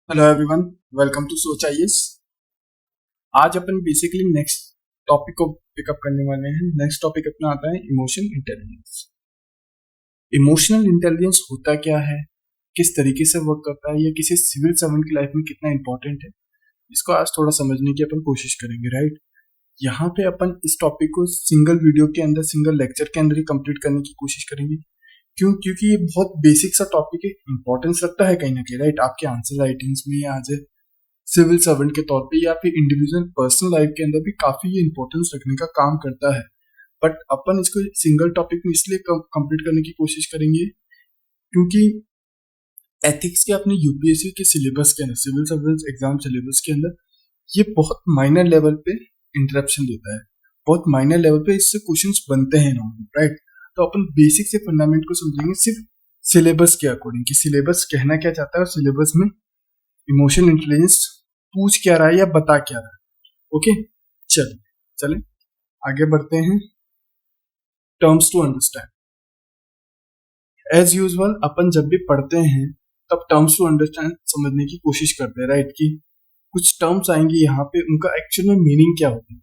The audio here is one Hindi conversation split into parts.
हेलो एवरीवन, वेलकम टू सोच आईएएस। आज अपन बेसिकली नेक्स्ट टॉपिक को पिकअप करने वाले हैं। नेक्स्ट टॉपिक अपना आता है इमोशन इंटेलिजेंस। इमोशनल इंटेलिजेंस होता क्या है, किस तरीके से वर्क करता है, या किसी सिविल सर्वेंट की लाइफ में कितना इंपॉर्टेंट है, इसको आज थोड़ा समझने की अपन कोशिश करेंगे। राइट, यहाँ पे अपन इस टॉपिक को सिंगल वीडियो के अंदर, सिंगल लेक्चर के अंदर ही कंप्लीट करने की कोशिश करेंगे। क्योंकि ये बहुत बेसिक सा टॉपिक है, इंपॉर्टेंस रखता है कहीं ना कहीं। राइट, आपके आंसर राइटिंग्स में आज सिविल सर्वेंट के तौर पे या फिर इंडिविजुअल पर्सनल लाइफ के अंदर भी काफी ये इंपॉर्टेंस रखने का काम करता है। बट अपन इसको सिंगल टॉपिक में इसलिए कंप्लीट करने की कोशिश करेंगे क्योंकि एथिक्स के अपने यूपीएससी के सिलेबस के अंदर, सिविल सर्विस एग्जाम सिलेबस के अंदर ये बहुत माइनर लेवल पे इंटरप्शन देता है। बहुत माइनर लेवल पे इससे क्वेश्चंस बनते हैं नॉर्मल। राइट, तो अपन बेसिक से फंडामेंट को समझेंगे सिर्फ सिलेबस के अकॉर्डिंग कि सिलेबस कहना क्या चाहता है और सिलेबस में इमोशनल इंटेलिजेंस पूछ क्या रहा है या बता क्या रहा है। ओके, चले आगे बढ़ते हैं। Terms to understand. As usual अपन जब भी पढ़ते हैं तब टर्म्स टू अंडरस्टैंड समझने की कोशिश करते हैं। राइट, कि कुछ टर्म्स आएंगे यहाँ पे, उनका एक्चुअल में मीनिंग क्या होती है।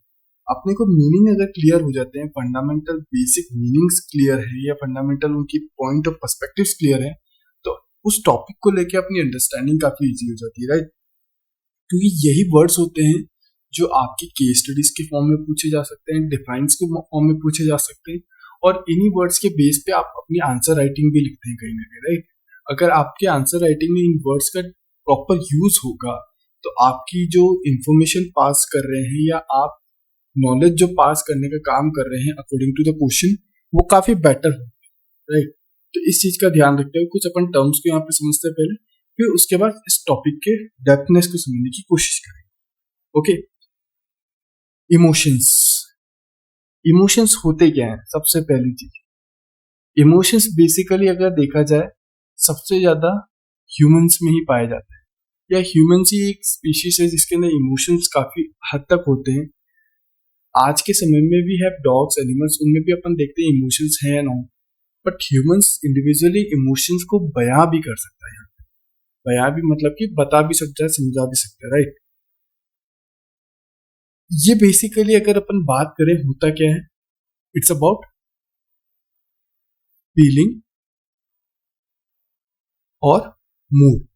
अपने को मीनिंग अगर क्लियर हो जाते हैं, फंडामेंटल बेसिक मीनिंग्स क्लियर है या फंडामेंटल उनकी पॉइंट ऑफ पर्सपेक्टिव्स क्लियर है, तो उस टॉपिक को लेके अपनी अंडरस्टैंडिंग काफी इजी हो जाती है। राइट, क्योंकि यही वर्ड्स होते हैं जो आपकी केस स्टडीज के फॉर्म में पूछे जा सकते हैं, डिफाइंस के फॉर्म में पूछे जा सकते हैं, और इन्हीं वर्ड्स के बेस पे आप अपनी आंसर राइटिंग भी लिखते हैं कहीं ना कहीं। राइट, अगर आपके आंसर राइटिंग में इन वर्ड्स का प्रॉपर यूज होगा तो आपकी जो इंफॉर्मेशन पास कर रहे हैं या आप नॉलेज जो पास करने का काम कर रहे हैं अकॉर्डिंग टू द क्वेश्चन, वो काफी बेटर हो। राइट, तो इस चीज का ध्यान रखते हुए कुछ अपन टर्म्स को यहाँ पे समझते हैं पहले, फिर उसके बाद इस टॉपिक के डेप्थनेस को समझने की कोशिश करें। Okay, emotions. इमोशंस होते क्या हैं? सबसे पहली चीज, इमोशंस बेसिकली अगर देखा जाए सबसे ज्यादा ह्यूमंस में ही पाए जाते हैं, या ह्यूमंस ही एक स्पीशीज है जिसके अंदर इमोशंस काफी हद तक होते हैं। आज के समय में भी है डॉग्स, एनिमल्स, उनमें भी अपन देखते हैं इमोशंस हैं या ना, बट ह्यूमंस इंडिविजुअली इमोशंस को बयां भी कर सकता है। बयां भी मतलब कि बता भी सकता है, समझा भी सकता है। राइट, ये बेसिकली अगर अपन बात करें होता क्या है, इट्स अबाउट फीलिंग और मूड।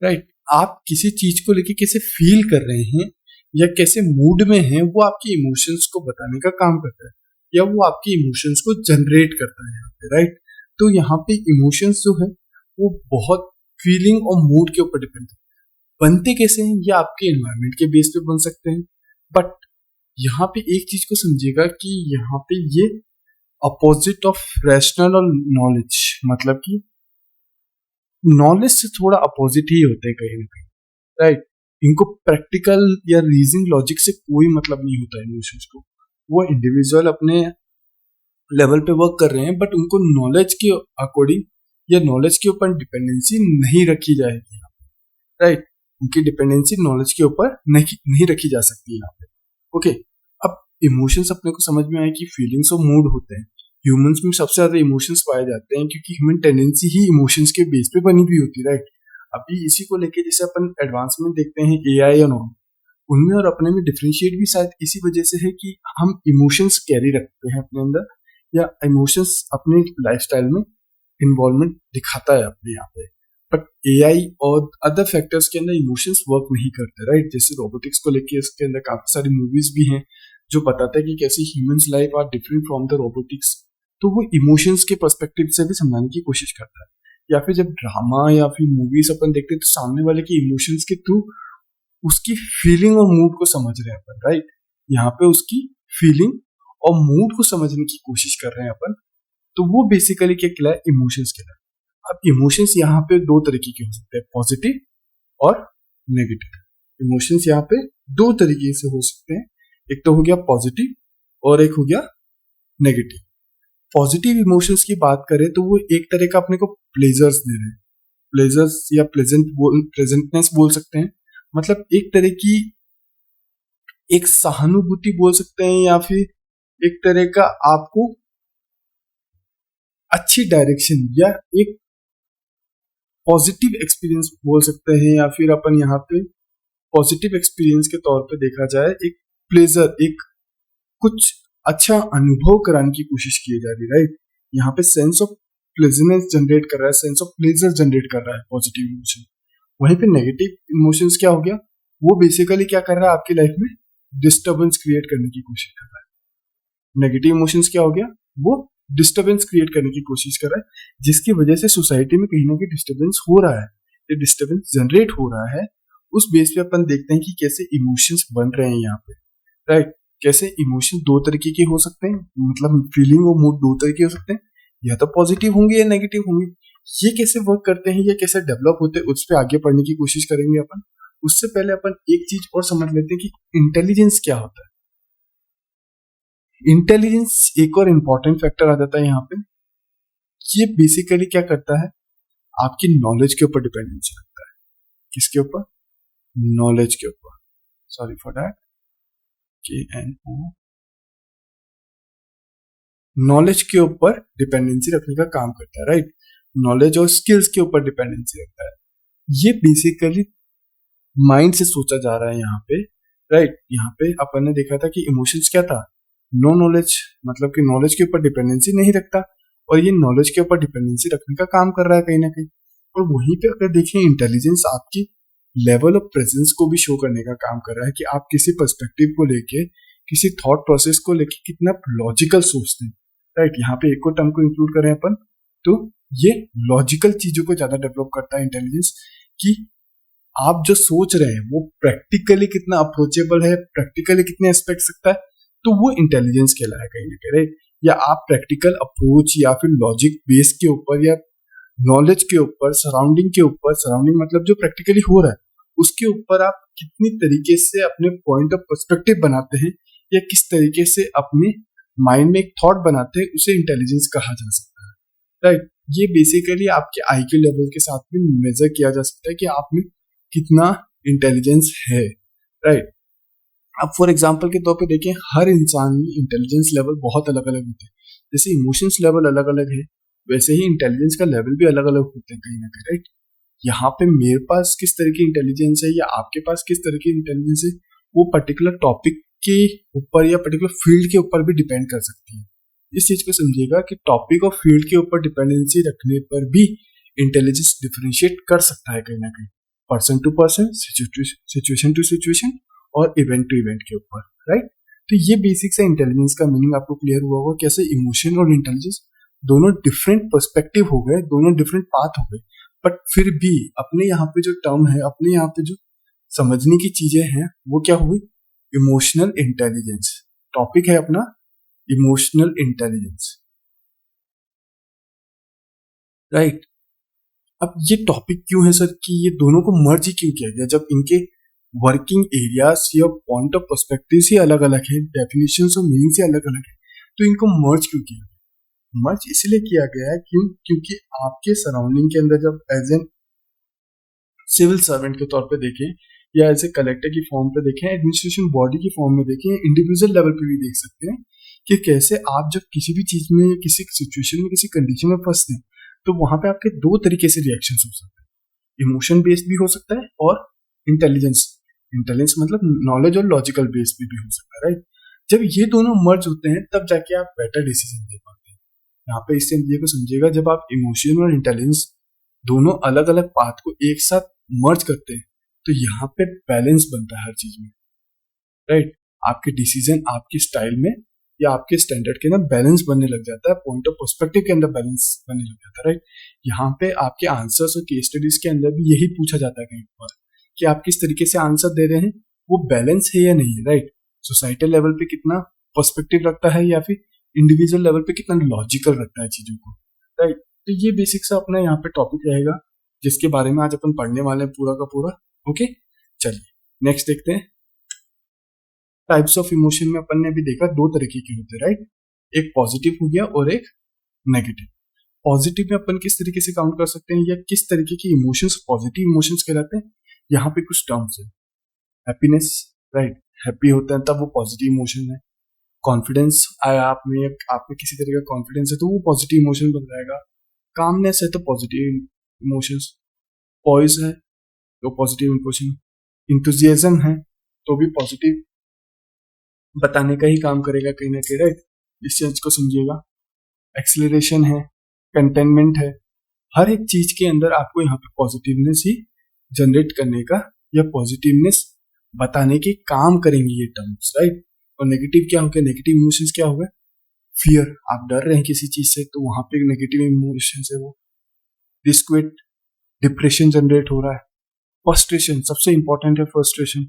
राइट, आप किसी चीज को लेके कैसे फील कर रहे हैं या कैसे मूड में हैं, वो आपके इमोशंस को बताने का काम करता है, या वो आपके इमोशंस को जनरेट करता है यहाँ पे। राइट, तो यहाँ पे इमोशंस जो है वो बहुत फीलिंग और मूड के ऊपर डिपेंड है। बनते कैसे हैं, ये आपके एनवायरनमेंट के बेस पे बन सकते हैं, बट यहाँ पे एक चीज को समझिएगा कि यहाँ पे ये अपोजिट ऑफ रैशनल और नॉलेज, मतलब कि नॉलेज से थोड़ा अपोजिट ही होते हैं कहीं ना कहीं। राइट, इनको प्रैक्टिकल या रीजनिंग लॉजिक से कोई मतलब नहीं होता है इमोशंस को। वो इंडिविजुअल अपने लेवल पे वर्क कर रहे हैं, बट उनको नॉलेज के अकॉर्डिंग या नॉलेज के ऊपर डिपेंडेंसी नहीं रखी जाएगी। राइट, उनकी डिपेंडेंसी नॉलेज के ऊपर नहीं रखी जा सकती यहाँ पे। ओके, अब इमोशंस अपने को समझ में आए कि फीलिंग्स और मूड होते हैं। ह्यूमंस में सबसे ज्यादा इमोशंस पाए जाते हैं क्योंकि ह्यूमन टेंडेंसी ही इमोशंस के बेस पे बनी हुई होती है। राइट, अभी इसी को लेके जैसे अपन एडवांसमेंट देखते हैं एआई और नॉन, उनमें और अपने में डिफरेंशिएट भी शायद इसी वजह से है कि हम इमोशंस कैरी रखते हैं अपने अंदर, या इमोशंस अपने लाइफस्टाइल में इन्वॉल्वमेंट दिखाता है अपने यहाँ पे। बट एआई और अदर फैक्टर्स के अंदर इमोशंस वर्क नहीं करते। राइट, जैसे रोबोटिक्स को लेके इसके अंदर काफी सारी मूवीज भी हैं जो बताता है कि कैसे humans life are different from the robotics, तो वो इमोशंस के पर्सपेक्टिव से भी समझाने की कोशिश करता है। या फिर जब ड्रामा या फिर मूवीज अपन देखते हैं तो सामने वाले के इमोशंस के थ्रू उसकी फीलिंग और मूड को समझ रहे हैं अपन। राइट, यहाँ पे उसकी फीलिंग और मूड को समझने की कोशिश कर रहे हैं अपन, तो वो बेसिकली क्या कहलाए, इमोशंस कहलाए। अब इमोशंस यहाँ पे दो तरीके के हो सकते हैं, पॉजिटिव और नेगेटिव। इमोशंस यहाँ पे दो तरीके से हो सकते हैं, एक तो हो गया पॉजिटिव और एक हो गया नेगेटिव। पॉजिटिव इमोशंस की बात करें तो वो एक तरह का अपने को प्लेजर्स दे रहे हैं, प्लेजर्स या प्लेजेंटनेस बोल सकते हैं, मतलब एक तरह की एक सहानुभूति बोल सकते हैं, या फिर एक तरह का आपको अच्छी डायरेक्शन या एक पॉजिटिव एक्सपीरियंस बोल सकते हैं, या फिर अपन यहाँ पे पॉजिटिव एक्सपीरियंस के तौर पे देखा जाए एक प्लेजर, एक कुछ अच्छा अनुभव कराने की कोशिश की जा रही है, राइट। यहाँ पे सेंस ऑफ प्लेजरनेस जनरेट कर रहा है, सेंस ऑफ प्लेजर जनरेट कर रहा है पॉजिटिव इमोशन। वहीं पे नेगेटिव इमोशंस क्या हो गया, वो बेसिकली क्या कर रहा है आपकी लाइफ में, डिस्टर्बेंस क्रिएट करने की कोशिश कर रहा है। नेगेटिव इमोशंस क्या हो गया, वो डिस्टर्बेंस क्रिएट करने की कोशिश कर रहा है, जिसकी वजह से सोसाइटी में कहीं ना कहीं डिस्टर्बेंस हो रहा है, ये डिस्टर्बेंस जनरेट हो रहा है। उस बेस पे अपन देखते हैं कि कैसे इमोशंस बन रहे हैं यहाँ पे, राइट। कैसे इमोशन दो तरीके के हो सकते हैं, मतलब फीलिंग और मूड दो तरीके हो सकते हैं, या तो पॉजिटिव होंगे या नेगेटिव होंगे। ये कैसे वर्क करते हैं, ये कैसे डेवलप होते हैं, उस पर आगे पढ़ने की कोशिश करेंगे अपन। उससे पहले अपन एक चीज और समझ लेते हैं कि इंटेलिजेंस क्या होता है। इंटेलिजेंस एक और इम्पॉर्टेंट फैक्टर आ जाता है यहाँ पे। ये बेसिकली क्या करता है, आपकी नॉलेज के ऊपर डिपेंडेंसी रखता है। किसके ऊपर, नॉलेज के ऊपर, sorry for that, KNO, knowledge के ऊपर डिपेंडेंसी रखने का काम करता है, राइट। नॉलेज और स्किल्स के ऊपर डिपेंडेंसी रखता है। ये बेसिकली माइंड से सोचा जा रहा है यहाँ पे, राइट। यहाँ पे अपन ने देखा था कि इमोशंस क्या था, नो नॉलेज, मतलब कि नॉलेज के ऊपर डिपेंडेंसी नहीं रखता, और ये नॉलेज के ऊपर डिपेंडेंसी रखने का काम कर रहा है कहीं ना कहीं। और वहीं पे अगर देखें, इंटेलिजेंस आपकी लेवल ऑफ प्रेजेंस को भी शो करने का काम कर रहा है, कि आप किसी पर्सपेक्टिव को लेके, किसी थॉट प्रोसेस को लेके कितना लॉजिकल सोचते हैं, राइट। यहाँ पे एक और टर्म को इंक्लूड करें अपन, तो ये लॉजिकल चीजों को ज्यादा डेवलप करता है इंटेलिजेंस, कि आप जो सोच रहे हैं वो प्रैक्टिकली कितना अप्रोचेबल है, प्रैक्टिकली कितने एस्पेक्ट सकता है, तो वो इंटेलिजेंस कहलाया कहीं ना कहीं, राइट। या आप प्रैक्टिकल अप्रोच या फिर लॉजिक बेस के ऊपर या नॉलेज के ऊपर, सराउंडिंग के ऊपर, सराउंडिंग मतलब जो प्रैक्टिकली हो रहा है उसके ऊपर आप कितनी तरीके से अपने पॉइंट ऑफ पर्सपेक्टिव बनाते हैं, या किस तरीके से अपने माइंड में एक थॉट बनाते हैं, उसे इंटेलिजेंस कहा जा सकता है, राइट। ये बेसिकली आपके IQ लेवल के साथ भी मेजर किया जा सकता है कि आप में कितना इंटेलिजेंस है, राइट। अब फॉर एग्जाम्पल के तौर पे देखें, हर इंसान में इंटेलिजेंस लेवल बहुत अलग अलग होते हैं। जैसे इमोशंस लेवल अलग अलग है, वैसे ही इंटेलिजेंस का लेवल भी अलग अलग होते हैं कहीं ना कहीं, राइट। यहाँ पे मेरे पास किस तरह की इंटेलिजेंस है या आपके पास किस तरह की इंटेलिजेंस है, वो पर्टिकुलर टॉपिक के ऊपर या पर्टिकुलर फील्ड के ऊपर भी डिपेंड कर सकती है। इस चीज को समझिएगा कि टॉपिक और फील्ड के ऊपर डिपेंडेंसी रखने पर भी इंटेलिजेंस डिफरेंशिएट कर सकता है कहीं ना कहीं, person to person, situation to situation, और इवेंट टू इवेंट के ऊपर, राइट। तो ये बेसिक सा इंटेलिजेंस का मीनिंग आपको क्लियर हुआ होगा, कैसे इमोशन और इंटेलिजेंस दोनों डिफरेंट पर्सपेक्टिव हो गए, दोनों डिफरेंट पाथ हो गए, बट फिर भी अपने यहाँ पे जो टर्म है, अपने यहाँ पे जो समझने की चीजें हैं, वो क्या हुई, इमोशनल इंटेलिजेंस। टॉपिक है अपना इमोशनल इंटेलिजेंस, राइट। अब ये टॉपिक क्यों है सर, कि ये दोनों को मर्ज ही क्यों किया गया, जब इनके वर्किंग एरियाज या पॉइंट ऑफ पर्सपेक्टिव ही अलग अलग है, डेफिनेशन और मीनिंग से अलग अलग है, तो इनको मर्ज क्यों किया गया? मर्ज इसलिए किया गया है क्योंकि आपके सराउंडिंग के अंदर जब एज एन सिविल सर्वेंट के तौर पे देखें, या एज ए कलेक्टर की फॉर्म पे देखें, एडमिनिस्ट्रेशन बॉडी की फॉर्म में देखें, इंडिविजुअल लेवल पे भी देख सकते हैं कि कैसे आप जब किसी भी चीज में, किसी सिचुएशन में, किसी कंडीशन में फंसते हैं, तो वहां पे आपके दो तरीके से रिएक्शन हो सकते हैं, इमोशन बेस्ड भी हो सकता है, और इंटेलिजेंस, इंटेलिजेंस मतलब नॉलेज और लॉजिकल बेस्ड भी हो सकता है, राइट। जब ये दोनों मर्ज होते हैं तब जाके आप बेटर डिसीजन दे पाते हैं। यहाँ पे इससे ये को समझिएगा, जब आप इमोशन और इंटेलिजेंस दोनों अलग अलग पाथ को एक साथ मर्ज करते हैं, तो यहाँ पे बैलेंस बनता है हर चीज में, राइट। आपके डिसीजन, आपके स्टाइल में या आपके स्टैंडर्ड के अंदर बैलेंस बनने लग जाता है, पॉइंट ऑफ पर्सपेक्टिव के अंदर बैलेंस बनने लग जाता है, राइट। यहाँ पे आपके आंसर्स और केस स्टडीज के अंदर भी यही पूछा जाता है कहीं पर, कि आप किस तरीके से आंसर दे रहे हैं, वो बैलेंस है या नहीं है, राइट। सोसाइटल लेवल पे कितना पर्सपेक्टिव रखता है, या फिर इंडिविजुअल लेवल पे कितना लॉजिकल रखता है चीजों को, राइट। तो ये बेसिक सा अपना यहाँ पे टॉपिक रहेगा, जिसके बारे में आज अपन पढ़ने वाले हैं पूरा का पूरा। ओके, चलिए नेक्स्ट देखते हैं। टाइप्स ऑफ इमोशन में अपन ने अभी देखा दो तरीके के होते हैं, राइट। एक पॉजिटिव हो गया और एक नेगेटिव। पॉजिटिव में अपन किस तरीके से काउंट कर सकते हैं, या किस तरीके के इमोशंस पॉजिटिव इमोशंस कहलाते हैं। यहाँ पे कुछ टर्म्स है, हैप्पीनेस, राइट, हैप्पी होता है तब वो पॉजिटिव इमोशन है। कॉन्फिडेंस आया आप में किसी तरह का कॉन्फिडेंस है तो वो पॉजिटिव इमोशन बन जाएगा। कामनेस है तो पॉजिटिव इमोशंस, पॉइज है तो पॉजिटिव इमोशन, इंथुजियाज्म है तो भी पॉजिटिव बताने का ही काम करेगा कहीं ना कहीं, राइट। इस चीज को समझिएगा। एक्सेलरेशन है, कंटेनमेंट है, हर एक चीज के अंदर आपको यहाँ पे पॉजिटिवनेस ही जनरेट करने का या पॉजिटिवनेस बताने के काम करेंगे ये टर्म्स, राइट। और नेगेटिव क्या हो गया, नेगेटिव इमोशंस क्या हो गए, फियर, आप डर रहे हैं किसी चीज से तो वहां पे नेगेटिव इमोशंस है वो। डिस्क्वेट, डिप्रेशन जनरेट हो रहा है। फ्रस्ट्रेशन, सबसे इंपॉर्टेंट है फ्रस्ट्रेशन,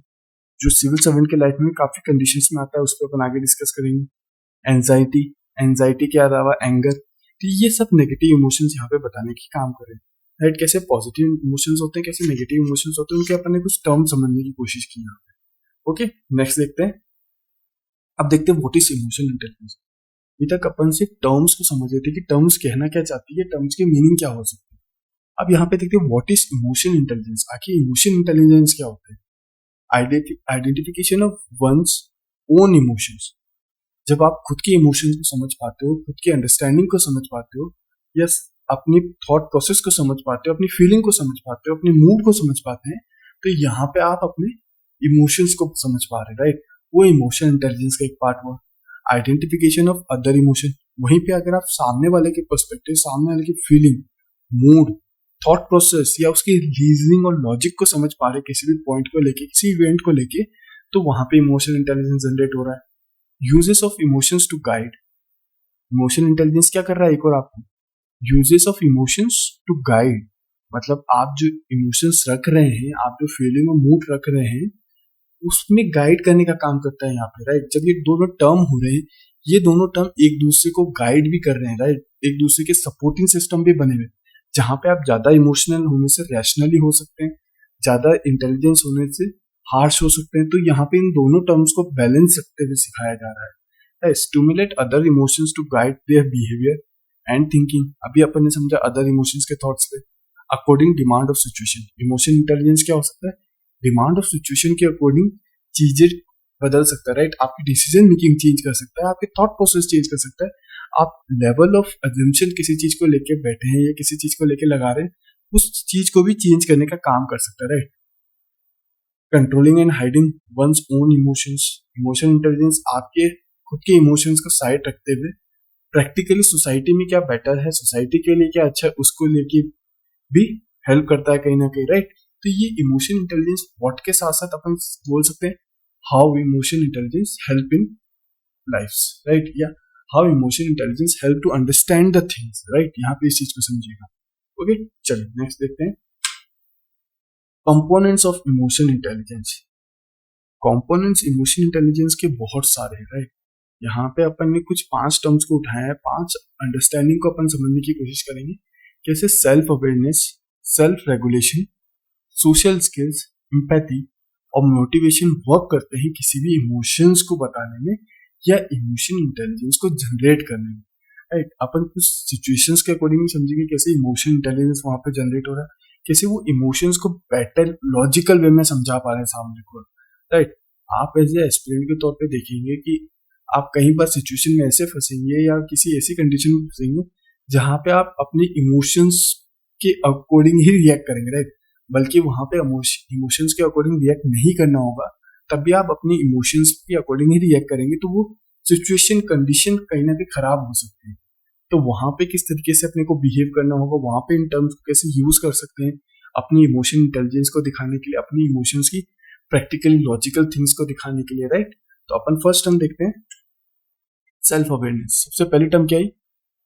जो सिविल सर्वेंट के लाइफ में काफी कंडीशंस में आता है, उस पर अपन आगे डिस्कस करेंगे। एंजाइटी, एंजाइटी के अलावा एंगर, तो ये सब नेगेटिव इमोशंस यहाँ पे बताने की काम करें, राइट। कैसे पॉजिटिव इमोशंस होते हैं, कैसे नेगेटिव इमोशंस होते हैं, उनके अपन ने कुछ टर्म समझने की कोशिश की यहाँ पे। ओके, नेक्स्ट देखते हैं। अब देखते हैं व्हाट इज इमोशनल इंटेलिजेंस। अभी तक अपन सिर्फ टर्म्स को समझ रहे थे कि टर्म्स कहना क्या चाहती है, टर्म्स की मीनिंग क्या हो सकती है। अब यहाँ पे देखते हैं व्हाट इज इमोशनल इंटेलिजेंस, आखिर इमोशनल इंटेलिजेंस क्या होता है। Identification of one's own emotions, जब आप खुद के इमोशंस को समझ पाते हो, खुद की अंडरस्टैंडिंग को समझ पाते हो, या अपनी थॉट प्रोसेस को समझ पाते हो, अपनी फीलिंग को समझ पाते हो, अपने मूड को समझ पाते हैं, तो यहाँ पे आप अपने इमोशंस को समझ पा रहे हैं, राइट। वो इमोशनल इंटेलिजेंस का एक पार्ट हुआ। आइडेंटिफिकेशन ऑफ अदर इमोशन, वहीं पे अगर आप सामने वाले के पर्सपेक्टिव, सामने वाले की फीलिंग, मूड, थॉट प्रोसेस या उसकी रीजनिंग और लॉजिक को समझ पा रहे किसी भी पॉइंट को लेके, किसी इवेंट को लेके, तो वहां पे इमोशनल इंटेलिजेंस जनरेट हो रहा है। Uses of emotions to guide, emotional intelligence क्या कर रहा है, एक और आपको uses of emotions to guide, मतलब आप जो इमोशंस रख रहे हैं, आप जो फीलिंग और मूड रख रहे हैं, उसमें गाइड करने का काम करता है यहाँ पे, राइट। जब ये दोनों टर्म हो रहे हैं, ये दोनों टर्म एक दूसरे को गाइड भी कर रहे हैं, राइट। एक दूसरे के सपोर्टिंग सिस्टम भी बने हुए, जहां पे आप ज्यादा इमोशनल होने से रैशनली हो सकते हैं, ज्यादा इंटेलिजेंस होने से हार्श हो सकते हैं। तो यहाँ पे इन दोनों टर्म्स को बैलेंस रखते हुए सिखाया जा रहा है। Stimulate other emotions to guide their behaviour and thinking, अभी अपन ने समझा अदर इमोशंस के थॉट्स पे। According demand of situation, emotion intelligence क्या हो सकता है, डिमांड ऑफ सिचुएशन के अकॉर्डिंग चीजें बदल सकता है, राइट। आपकी डिसीजन मेकिंग चेंज कर सकता है, आपके थॉट प्रोसेस चेंज कर सकता है। आप लेवल ऑफ अजम्पशन किसी चीज को लेके बैठे हैं या किसी चीज को लेके लगा रहे हैं, उस चीज को भी चेंज करने का काम कर सकता है, right. Controlling and hiding one's own emotions, emotional intelligence आपके खुद के इमोशंस को साइड रखते हुए प्रैक्टिकली सोसाइटी में क्या बेटर है, सोसाइटी के लिए क्या अच्छा है, उसको लेके भी हेल्प करता है कहीं ना कहीं, राइट। तो ये इमोशनल इंटेलिजेंस व्हाट के साथ साथ अपन बोल सकते हैं how emotional intelligence help in life, right, या how emotional intelligence help to understand the things, right. यहाँ पे इस चीज को समझिएगा। ओके, चलिए नेक्स्ट देखते हैं components of emotional intelligence. Components emotional intelligence के बहुत सारे हैं, राइट। यहाँ पे अपन ने कुछ 5 टर्म्स को उठाया है, 5 अंडरस्टैंडिंग को अपन समझने की कोशिश करेंगे, कैसे self awareness, self regulation, social skills, empathy और मोटिवेशन वर्क करते हैं किसी भी इमोशंस को बताने में या इमोशनल इंटेलिजेंस को जनरेट करने में, राइट। अपन कुछ सिचुएशंस के अकॉर्डिंग समझेंगे कैसे इमोशनल इंटेलिजेंस वहां पे जनरेट हो रहा है, कैसे वो इमोशंस को बेटर लॉजिकल वे में समझा पा रहे हैं सामने को, राइट। आप एज ए एस्पिरेंट के तौर पे देखेंगे कि आप कहीं पर सिचुएशन में ऐसे फंसेंगे या किसी ऐसी कंडीशन में फंसेंगे जहां पे आप अपने इमोशंस के अकॉर्डिंग ही रिएक्ट करेंगे, राइट। बल्कि वहां पे इमोशंस के अकॉर्डिंग रिएक्ट नहीं करना होगा, तब भी आप अपनी इमोशंस के अकॉर्डिंग ही रिएक्ट करेंगे, तो वो सिचुएशन कंडीशन कहीं ना कहीं खराब हो सकती है। तो वहां पे किस तरीके से अपने को बिहेव करना होगा, वहां पे इन टर्म्स को कैसे यूज कर सकते हैं अपनी इमोशनल इंटेलिजेंस को दिखाने के लिए, अपनी इमोशंस की प्रैक्टिकली लॉजिकल थिंग्स को दिखाने के लिए, राइट। तो अपन फर्स्ट टर्म देखते हैं सेल्फ अवेयरनेस। सबसे पहली टर्म क्या है,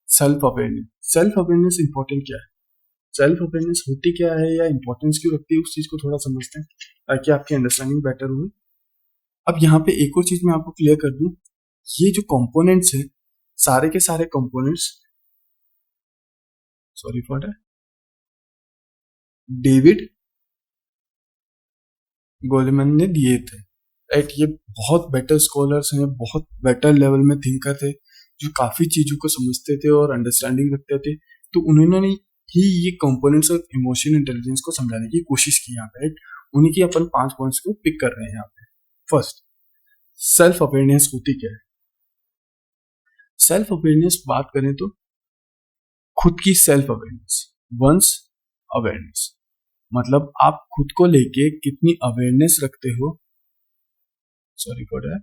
self awareness. Self awareness important क्या है, सेल्फ अवेयरनेस होती क्या है या इंपॉर्टेंस क्यों रखती है, उस चीज को थोड़ा समझते हैं ताकि आपकी अंडरस्टैंडिंग बेटर हो। अब यहाँ पे एक और चीज मैं आपको क्लियर कर दूं, ये जो कंपोनेंट्स है, सारे के सारे components, sorry for that, David Goleman ने दिए थे, राइट। ये बहुत बेटर स्कॉलर्स हैं, बहुत बेटर लेवल में थिंकर थे, जो काफी चीजों को समझते थे और अंडरस्टैंडिंग रखते थे। तो उन्होंने ही ये कंपोनेंट्स ऑफ इमोशनल इंटेलिजेंस को समझाने की कोशिश की यहाँ पे, राइट। उन्हीं की अपन 5 पॉइंट्स को पिक कर रहे हैं यहाँ पे। फर्स्ट, सेल्फ अवेयरनेस होती क्या है। सेल्फ अवेयरनेस बात करें तो खुद की सेल्फ अवेयरनेस, वंस अवेयरनेस, मतलब आप खुद को लेके कितनी अवेयरनेस रखते हो, सॉरी फॉर दैट,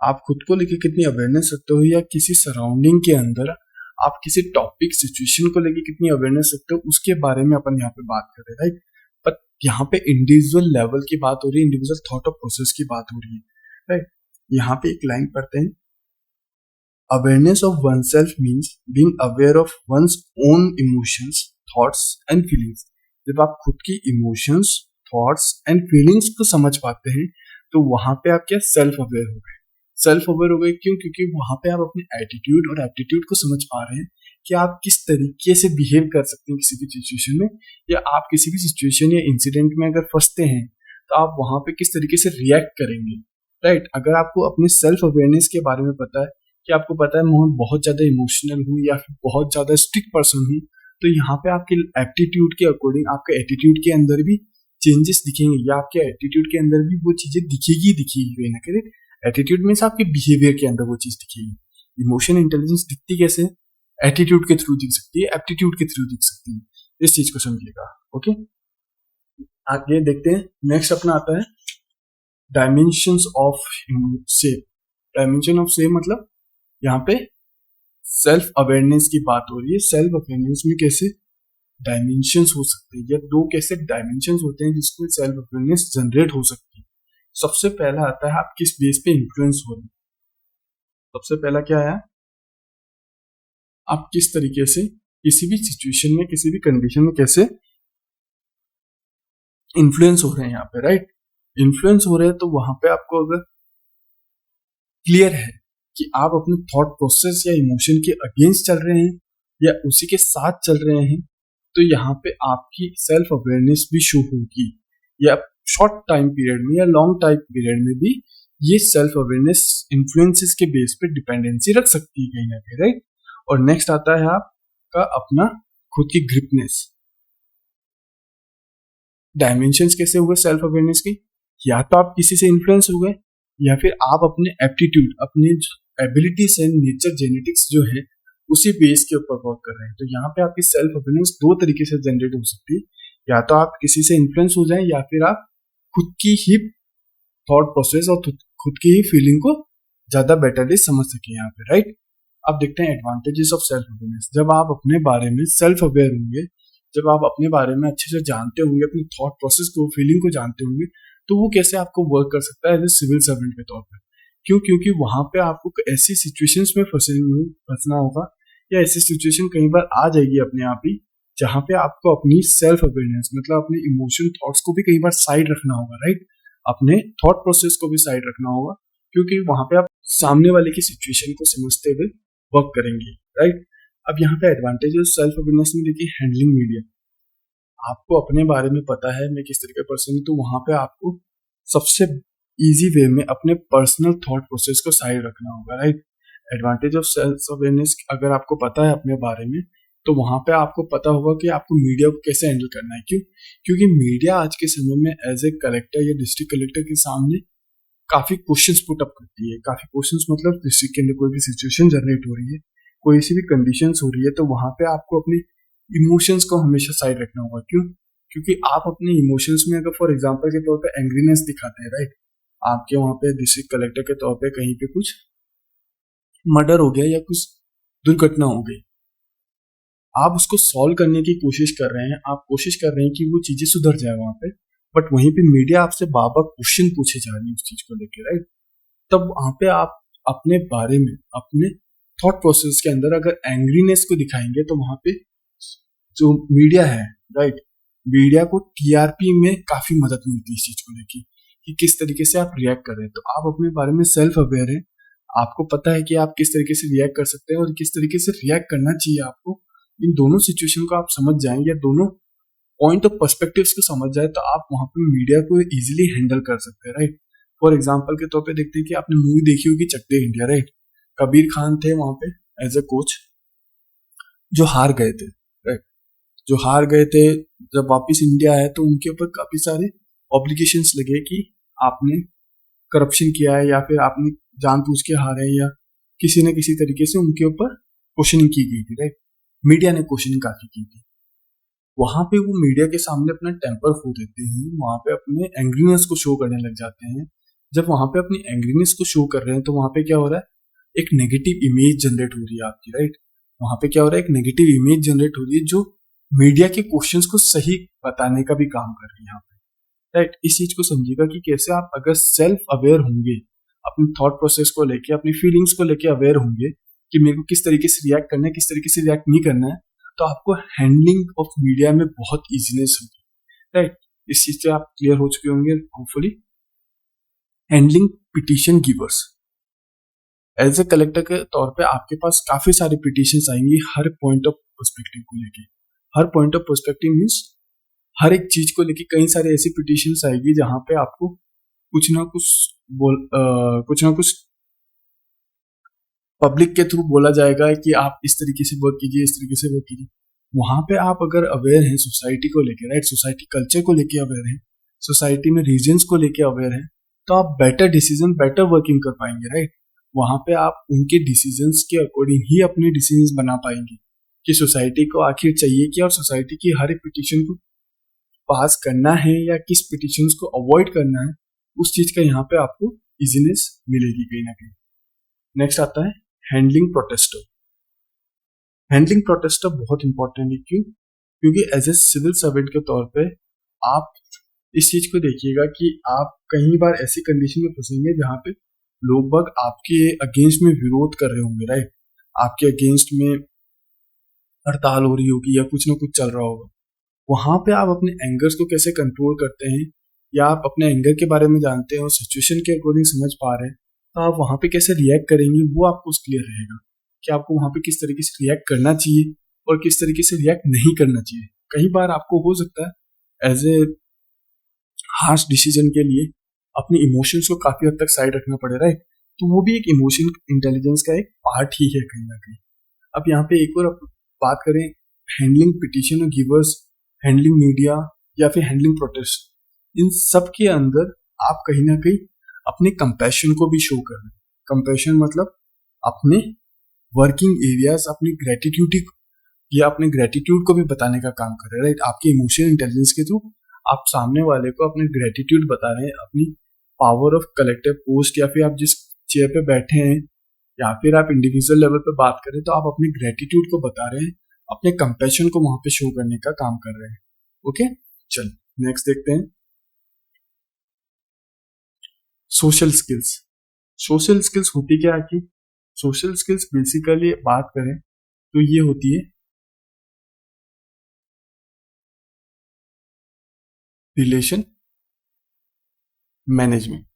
आप खुद को लेके कितनी अवेयरनेस रखते हो, या किसी सराउंडिंग के अंदर आप किसी टॉपिक सिचुएशन को लेके कितनी अवेयरनेस रखते हो, उसके बारे में अपन यहाँ पे बात कर रहे हैं, राइट। पर यहाँ पे इंडिविजुअल लेवल की बात हो रही है, इंडिविजुअल थॉट ऑफ प्रोसेस की बात हो रही है, राइट। यहाँ पे एक लाइन पढ़ते हैं, awareness of one self means being aware of one's own emotions, thoughts and feelings. जब आप खुद की इमोशंस, थॉट्स एंड फीलिंग्स को समझ पाते हैं तो वहां पे आप क्या सेल्फ अवेयर हो गए। सेल्फ अवेयर हो गए क्यों? क्योंकि वहां पे आप अपने एटीट्यूड और एप्टीट्यूड को समझ पा रहे हैं कि आप किस तरीके से बिहेव कर सकते हैं किसी भी सिचुएशन में, या आप किसी भी सिचुएशन या इंसिडेंट में अगर फंसते हैं तो आप वहां पे किस तरीके से रिएक्ट करेंगे, राइट। अगर आपको अपने सेल्फ अवेयरनेस के बारे में पता है कि आपको पता है मैं बहुत ज्यादा इमोशनल हूँ या फिर बहुत ज्यादा स्ट्रिक्ट पर्सन हूँ, तो यहाँ पे आपके एप्टीट्यूड के अकॉर्डिंग आपके एटीट्यूड के अंदर भी चेंजेस दिखेंगे, या आपके एटीट्यूड के अंदर भी वो चीजें दिखेगी कहीं ना कहीं। एटीट्यूड मीन्स आपके बिहेवियर के अंदर वो चीज दिखेगी। इमोशन इंटेलिजेंस दिखती कैसे? एटीट्यूड के थ्रू दिख सकती है, एप्टीट्यूड के थ्रू दिख सकती है। इस चीज को समझिएगा, ओके। आगे देखते हैं, नेक्स्ट अपना आता है dimensions of save. Dimension of save मतलब यहाँ पे सेल्फ अवेयरनेस की बात हो रही है। सेल्फ अवेयरनेस में कैसे डायमेंशंस हो सकते हैं, या दो कैसे डायमेंशंस होते हैं जिसको सेल्फ अवेयरनेस जनरेट हो सकती है। सबसे पहला आता है आप किस बेस पे इन्फ्लुएंस हो रहे हैं। सबसे पहला क्या है, आप किस तरीके से किसी भी सिचुएशन में, किसी भी कंडीशन में कैसे इन्फ्लुएंस हो रहे हैं यहाँ पे, राइट। इन्फ्लुएंस हो रहे हैं तो वहां पे आपको अगर क्लियर है कि आप अपने थॉट प्रोसेस या इमोशन के अगेंस्ट चल रहे हैं या उसी के साथ चल रहे हैं, तो यहाँ पे आपकी सेल्फ अवेयरनेस भी शो होगी, या शॉर्ट टाइम पीरियड में या लॉन्ग टाइम पीरियड में भी ये सेल्फ अवेयरनेस इन्फ्लुएंसेस के बेस पे डिपेंडेंसी रख सकती है कहीं ना कहीं, राइट। और नेक्स्ट आता है आपका अपना खुद की ग्रिपनेस। डायमेंशंस कैसे हुए सेल्फ अवेयरनेस की? या तो आप किसी से इन्फ्लुएंस हो गए, या फिर आप अपने एप्टीट्यूड, अपने एबिलिटीज एंड नेचर जेनेटिक्स जो है उसी बेस के ऊपर वर्क कर रहे हैं। तो यहाँ पे आपकी सेल्फ अवेयरनेस दो तरीके से जनरेट हो सकती है, या तो आप किसी से इन्फ्लुएंस हो जाएं, या फिर आप खुद की ही थॉट प्रोसेस और खुद की ही फीलिंग को ज्यादा बेटरली समझ सके यहाँ पे, राइट। अब देखते हैं एडवांटेजेस ऑफ सेल्फ अवेयरनेस। जब आप अपने बारे में सेल्फ अवेयर होंगे, जब आप अपने बारे में अच्छे से जानते होंगे, अपनी थॉट प्रोसेस को, फीलिंग को जानते होंगे, तो वो कैसे आपको वर्क कर सकता है एज ए सिविल सर्वेंट के तौर पर। क्यों? क्योंकि वहां पे आपको ऐसी सिचुएशंस में फंसना होगा, या ऐसी सिचुएशन कई बार आ जाएगी अपने आप ही, जहां पे आपको अपनी सेल्फ अवेयरनेस मतलब अपने इमोशन, थॉट्स को भी कई बार साइड रखना होगा, राइट। अपने थॉट प्रोसेस को भी साइड रखना होगा, क्योंकि वहां पे आप सामने वाले की सिचुएशन को समझते हुए वर्क करेंगे, राइट। अब यहाँ पे एडवांटेजेस सेल्फ अवेयरनेस में देखिए, हैंडलिंग मीडिया। आपको अपने बारे में पता है मैं किस तरीके का पर्सन हूँ, तो वहां पे आपको सबसे इजी वे में अपने पर्सनल थॉट प्रोसेस को साइड रखना होगा, right. Advantage of self awareness, अगर आपको पता है अपने बारे में, तो वहां पे आपको पता होगा कि आपको मीडिया को कैसे हैंडल करना है। क्यों? क्योंकि मीडिया आज के समय में एज ए कलेक्टर या डिस्ट्रिक्ट कलेक्टर के सामने काफी क्वेश्चंस पुट अप करती है। काफी क्वेश्चंस मतलब डिस्ट्रिक्ट के अंदर कोई भी सिचुएशन जनरेट हो रही है, कोई सी भी कंडीशंस हो रही है, तो वहां पे आपको अपने इमोशंस को हमेशा साइड रखना होगा। क्यों? क्योंकि आप अपने इमोशंस में अगर फॉर एग्जांपल के तौर पे एंग्रीनेस दिखाते हैं, राइट, आपके वहां पे डिस्ट्रिक्ट कलेक्टर के तौर पे कहीं पे कुछ मर्डर हो गया या कुछ दुर्घटना हो गई, आप उसको सॉल्व करने की कोशिश कर रहे हैं, आप कोशिश कर रहे हैं कि वो चीजें सुधर जाए वहां पे, बट वहीं पे मीडिया आपसे बार बार क्वेश्चन पूछे जा रही है उस चीज को लेकर, राइट। तब वहां पे आप अपने बारे में, अपने थॉट प्रोसेस के अंदर अगर एंग्रीनेस को दिखाएंगे, तो वहां पे जो मीडिया है, राइट, मीडिया को टीआरपी में काफी मदद मिलती है इस चीज को लेकर कि किस तरीके से आप रिएक्ट कर रहे हैं। तो आप अपने बारे में सेल्फ अवेयर हैं, आपको पता है कि आप किस तरीके से रिएक्ट कर सकते हैं और किस तरीके से रिएक्ट करना चाहिए आपको। इन दोनों सिचुएशन को आप समझ जाएंगे, या दोनों पॉइंट ऑफ पर्सपेक्टिव्स को समझ जाए, तो आप वहां पे मीडिया को इजीली हैंडल कर सकते हैं, राइट। फॉर एग्जांपल के तौर पे देखते हैं कि आपने मूवी देखी होगी चक दे इंडिया, राइट। कबीर खान थे वहां पे एज ए कोच, जो हार गए थे, राइट, जो हार गए थे। जब वापिस इंडिया आए तो उनके ऊपर काफी सारे ऑब्लिगेशंस लगे कि आपने करप्शन किया है, या फिर आपने जानबूझ के हारे, या किसी न किसी तरीके से उनके ऊपर क्वेश्चनिंग की गई थी, राइट। मीडिया ने क्वेश्चनिंग काफी की थी। वहां पे वो मीडिया के सामने अपना टेम्पर खो देते हैं, वहां पे अपने एंग्रीनेस को शो करने लग जाते हैं। जब वहां पे अपनी एंग्रीनेस को शो कर रहे हैं तो वहां पे क्या हो रहा है, एक नेगेटिव इमेज जनरेट हो रही है आपकी, राइट। वहां पे क्या हो रहा है, एक नेगेटिव इमेज जनरेट हो रही है जो मीडिया के क्वेश्चंस को सही बताने का भी काम कर रही है यहाँ पे, राइट। इस चीज को समझिएगा कि कैसे आप अगर सेल्फ अवेयर होंगे, अपने थॉट प्रोसेस को लेके, अपनी फीलिंग्स को लेके अवेयर होंगे कि मेरे को किस तरीके से रिएक्ट करना है, किस तरीके से रिएक्ट नहीं करना है, तो आपको हैंडलिंग ऑफ मीडिया में बहुत इजीनेस होगी, राइट। इस चीज से आप क्लियर हो चुके होंगे hopefully. Handling petition givers, as a collector के तौर पे आपके पास काफी सारी पिटीशन आएंगी हर पॉइंट ऑफ पर्सपेक्टिव को लेके। हर पॉइंट ऑफ पर्सपेक्टिव मीन्स हर एक चीज को लेके कई सारी ऐसी पिटीशन आएगी जहां पे आपको कुछ ना कुछ पब्लिक के थ्रू बोला जाएगा कि आप इस तरीके से वर्क कीजिए, इस तरीके से वर्क कीजिए। वहां पे आप अगर अवेयर हैं सोसाइटी को लेके, राइट, सोसाइटी कल्चर को लेके अवेयर हैं, सोसाइटी में रीजन्स को लेके अवेयर हैं, तो आप बेटर डिसीजन, बेटर वर्किंग कर पाएंगे, राइट। वहां पे आप उनके डिसीजंस के अकॉर्डिंग ही अपने डिसीजंस बना पाएंगे कि सोसाइटी को आखिर चाहिए क्या, और सोसाइटी की हर एक पिटीशन को पास करना है या किस पिटीशन को अवॉइड करना है, उस चीज का यहाँ पे आपको इजीनेस मिलेगी कहीं ना कहीं। नेक्स्ट आता है हैंडलिंग प्रोटेस्टर। हैंडलिंग प्रोटेस्टर बहुत इंपॉर्टेंट है, क्यों? क्योंकि एज ए सिविल सर्वेंट के तौर पे आप इस चीज को देखिएगा कि आप कई बार ऐसी कंडीशन में फंसेंगे जहां पे लोग बाग आपके अगेंस्ट में विरोध कर रहे होंगे, राइट। आपके अगेंस्ट में हड़ताल हो रही होगी या कुछ ना कुछ चल रहा होगा। वहां पे आप अपने एंगर्स को कैसे कंट्रोल करते हैं, या आप अपने एंगर के बारे में जानते हैं और सिचुएशन के अकॉर्डिंग समझ पा रहे हैं, तो आप वहां पे कैसे रिएक्ट करेंगे वो आपको क्लियर रहेगा कि आपको वहां पे किस तरीके से रिएक्ट करना चाहिए और किस तरीके से रिएक्ट नहीं करना चाहिए। कई बार आपको हो सकता है एज ए हार्श डिसीजन के लिए अपने इमोशंस को काफी हद तक साइड रखना पड़े, राइट। तो वो भी एक इमोशन इंटेलिजेंस का एक पार्ट ही है कहीं ना कहीं। अब यहाँ पे एक और बात करें, handling petition givers, handling media या फिर हैंडलिंग प्रोटेस्ट, इन सब के अंदर आप कहीं ना कहीं अपने कंपैशन को भी शो कर रहे हैं। कंपैशन मतलब अपने वर्किंग एरियाज, अपनी ग्रेटिट्यूड या अपने ग्रेटिट्यूड को भी बताने का काम कर रहे हैं, राइट। आपके इमोशनल इंटेलिजेंस के थ्रू आप सामने वाले को अपने ग्रेटिट्यूड बता रहे हैं, अपनी पावर ऑफ कलेक्टिव पोस्ट, या फिर आप जिस चेयर पे बैठे हैं, या फिर आप इंडिविजुअल लेवल पे बात करें तो आप अपने ग्रेटिट्यूड को बता रहे हैं, अपने कंपैशन को वहां पे शो करने का काम कर रहे हैं। ओके, चल नेक्स्ट देखते हैं सोशल स्किल्स। सोशल स्किल्स होती क्या है? सोशल स्किल्स बेसिकली बात करें तो ये होती है relation management.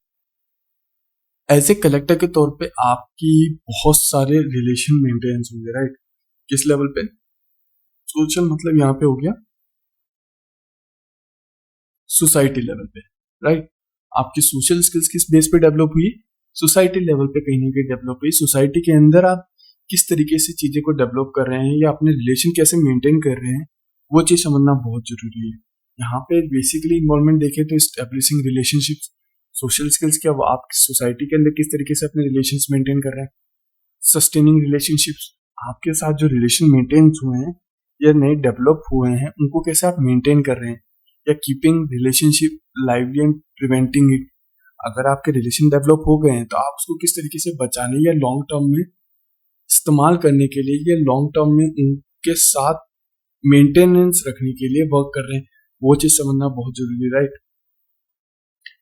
As a collector के तौर पे आपकी बहुत सारे रिलेशन मेंटेनेंस होंगे, राइट। किस लेवल पे? सोशल मतलब यहाँ पे हो गया सोसाइटी लेवल पे, राइट। आपकी सोशल स्किल्स किस बेस पे डेवलप हुई? सोसाइटी लेवल पे कहीं ना कहीं डेवलप हुई। सोसाइटी के अंदर आप किस तरीके से चीजें को डेवलप कर रहे हैं या अपने रिलेशन कैसे मेंटेन कर रहे हैं, वो चीज समझना बहुत जरूरी है। यहाँ पे बेसिकली इन्वॉल्वमेंट देखें तो एस्टेब्लिशिंग रिलेशनशिप्स, सोशल स्किल्स क्या, वो आप सोसाइटी के अंदर किस तरीके से अपने रिलेशंस मेंटेन कर रहे हैं। सस्टेनिंग रिलेशनशिप्स, आपके साथ जो रिलेशन मेंटेन हुए हैं या नए डेवलप हुए हैं उनको कैसे आप मेंटेन कर रहे हैं, या keeping relationship lively and preventing it. अगर आपके रिलेशन डेवलप हो गए हैं तो आप उसको किस तरीके से बचाने या लॉन्ग टर्म में इस्तेमाल करने के लिए या लॉन्ग टर्म में उनके साथ मेंटेनेंस रखने के लिए वर्क कर रहे हैं, वो चीज समझना बहुत जरूरी है, राइट।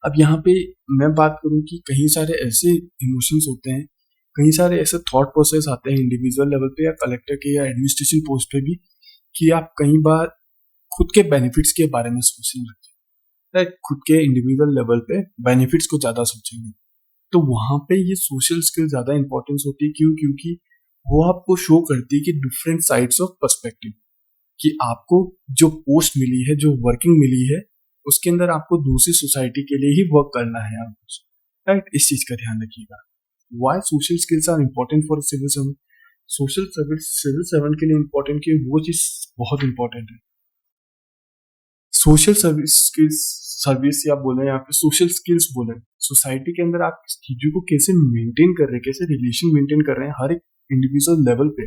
अब यहाँ पे मैं बात करूं कि कई सारे ऐसे इमोशंस होते हैं, कई सारे ऐसे थॉट प्रोसेस आते हैं इंडिविजुअल लेवल पे या कलेक्टर के या एडमिनिस्ट्रेशन पोस्ट पे भी, कि आप कई बार खुद के बेनिफिट्स के बारे में सोचने लगते हैं, राइट। खुद के इंडिविजुअल लेवल पे बेनिफिट्स को ज्यादा सोचेंगे, तो वहां पे ये सोशल स्किल ज्यादा इंपॉर्टेंस होती है। क्यों? क्योंकि वो आपको शो करती है कि डिफरेंट साइड्स ऑफ पर्सपेक्टिव, कि आपको जो पोस्ट मिली है, जो वर्किंग मिली है, उसके अंदर आपको दूसरी सोसाइटी के लिए ही वर्क करना है आपको, राइट। इस चीज का ध्यान रखिएगा। Why social skills are important for civil servant? Social civil servant के लिए इंपॉर्टेंट की वो चीज बहुत इंपॉर्टेंट है। सोशल सर्विस या बोले या फिर सोशल स्किल्स बोले, सोसाइटी के अंदर आप चीजों को कैसे मेंटेन कर रहे हैं, कैसे रिलेशन मेंटेन कर रहे हैं हर एक इंडिविजुअल लेवल पे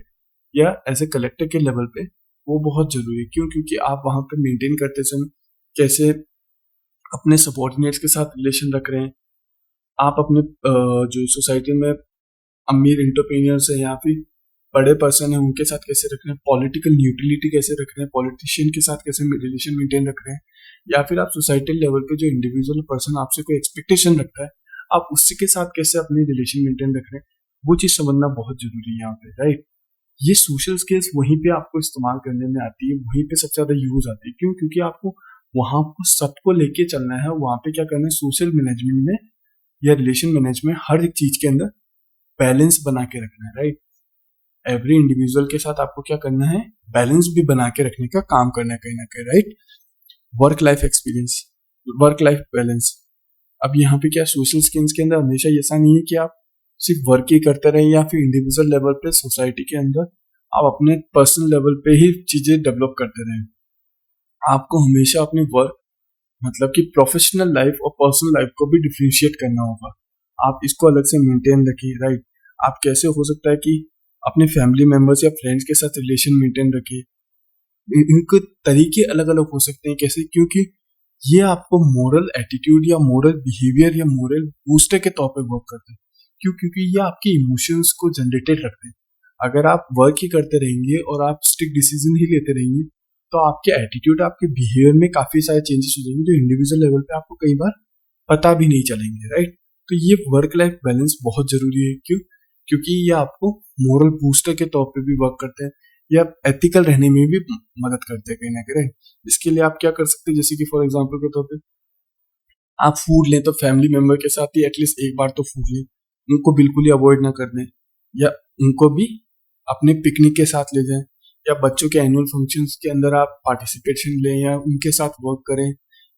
या एज ए कलेक्टर के लेवल पे, वो बहुत जरूरी है। क्यों? क्योंकि आप वहां पे मेंटेन करते समय कैसे अपने सबॉर्डिनेट्स के साथ रिलेशन रख रहे हैं, आप अपने जो सोसाइटी में अमीर एंटरप्रेन्योर्स है या फिर बड़े पर्सन है उनके साथ कैसे रख रहे हैं, पॉलिटिकल न्यूट्रलिटी कैसे रख रहे हैं, पॉलिटिशियन के साथ कैसे रिलेशन मेंटेन रख रहे हैं, या फिर आप सोसाइटल लेवल पे जो इंडिविजुअल पर्सन आपसे कोई एक्सपेक्टेशन रखता है आप उसके के साथ कैसे अपनी रिलेशन मेंटेन रख रहे हैं, वो चीज समझना बहुत जरूरी है यहाँ पे, राइट। ये सोशल स्किल्स वहीं पे आपको इस्तेमाल करने में आती है, वहीं पे सबसे ज्यादा यूज आती है। क्यों? क्योंकि आपको वहां पर सबको लेके चलना है, वहां पे क्या करना है, सोशल मैनेजमेंट में या रिलेशन मैनेजमेंट हर एक चीज के अंदर बैलेंस बना के रखना है, राइट। एवरी इंडिविजुअल के साथ आपको क्या करना है, बैलेंस भी बना के रखने का काम करना है कहीं ना कहीं, right. Work life experience, work life balance. अब यहाँ पे क्या सोशल स्किल्स के अंदर हमेशा ऐसा नहीं है कि आप सिर्फ वर्क ही करते रहे या फिर इंडिविजुअल लेवल पे सोसाइटी के अंदर आप अपने पर्सनल लेवल पे ही चीजें डेवलप करते रहे। आपको हमेशा अपने वर्क मतलब कि प्रोफेशनल लाइफ और पर्सनल लाइफ को भी डिफ्रेंशिएट करना होगा। आप इसको अलग से मेंटेन रखिए, राइट। आप कैसे हो सकता है कि अपने फैमिली मेंबर्स या फ्रेंड्स के साथ रिलेशन मेंटेन रखिए, इनके तरीके अलग अलग हो सकते हैं। कैसे? क्योंकि ये आपको मोरल एटीट्यूड या मोरल बिहेवियर या मोरल बूस्टर के तौर पे वर्क करते हैं। क्यों? क्योंकि ये आपके इमोशंस को जनरेटेड रखते हैं। अगर आप वर्क ही करते रहेंगे और आप स्ट्रिक्ट डिसीजन ही लेते रहेंगे तो आपके एटीट्यूड, आपके बिहेवियर में काफी सारे चेंजेस हो जाएंगे जो इंडिविजुअल लेवल पे आपको कई बार पता भी नहीं चलेंगे, राइट। तो ये वर्क लाइफ बैलेंस बहुत जरूरी है। क्यों? क्योंकि ये आपको मोरल बूस्टर के तौर पे भी वर्क करते हैं या एथिकल रहने में भी मदद करते हैं कहीं ना कहीं। इसके लिए आप क्या कर सकते हैं, जैसे कि फॉर एग्जांपल के तौर पे आप फूड लें तो फैमिली मेंबर के साथ ही एटलीस्ट एक बार तो फूड लें, उनको बिल्कुल ही अवॉइड ना कर दें, या उनको भी अपने पिकनिक के साथ ले जाएं, या बच्चों के एनुअल फंक्शंस के अंदर आप पार्टिसिपेशन लें या उनके साथ वर्क करें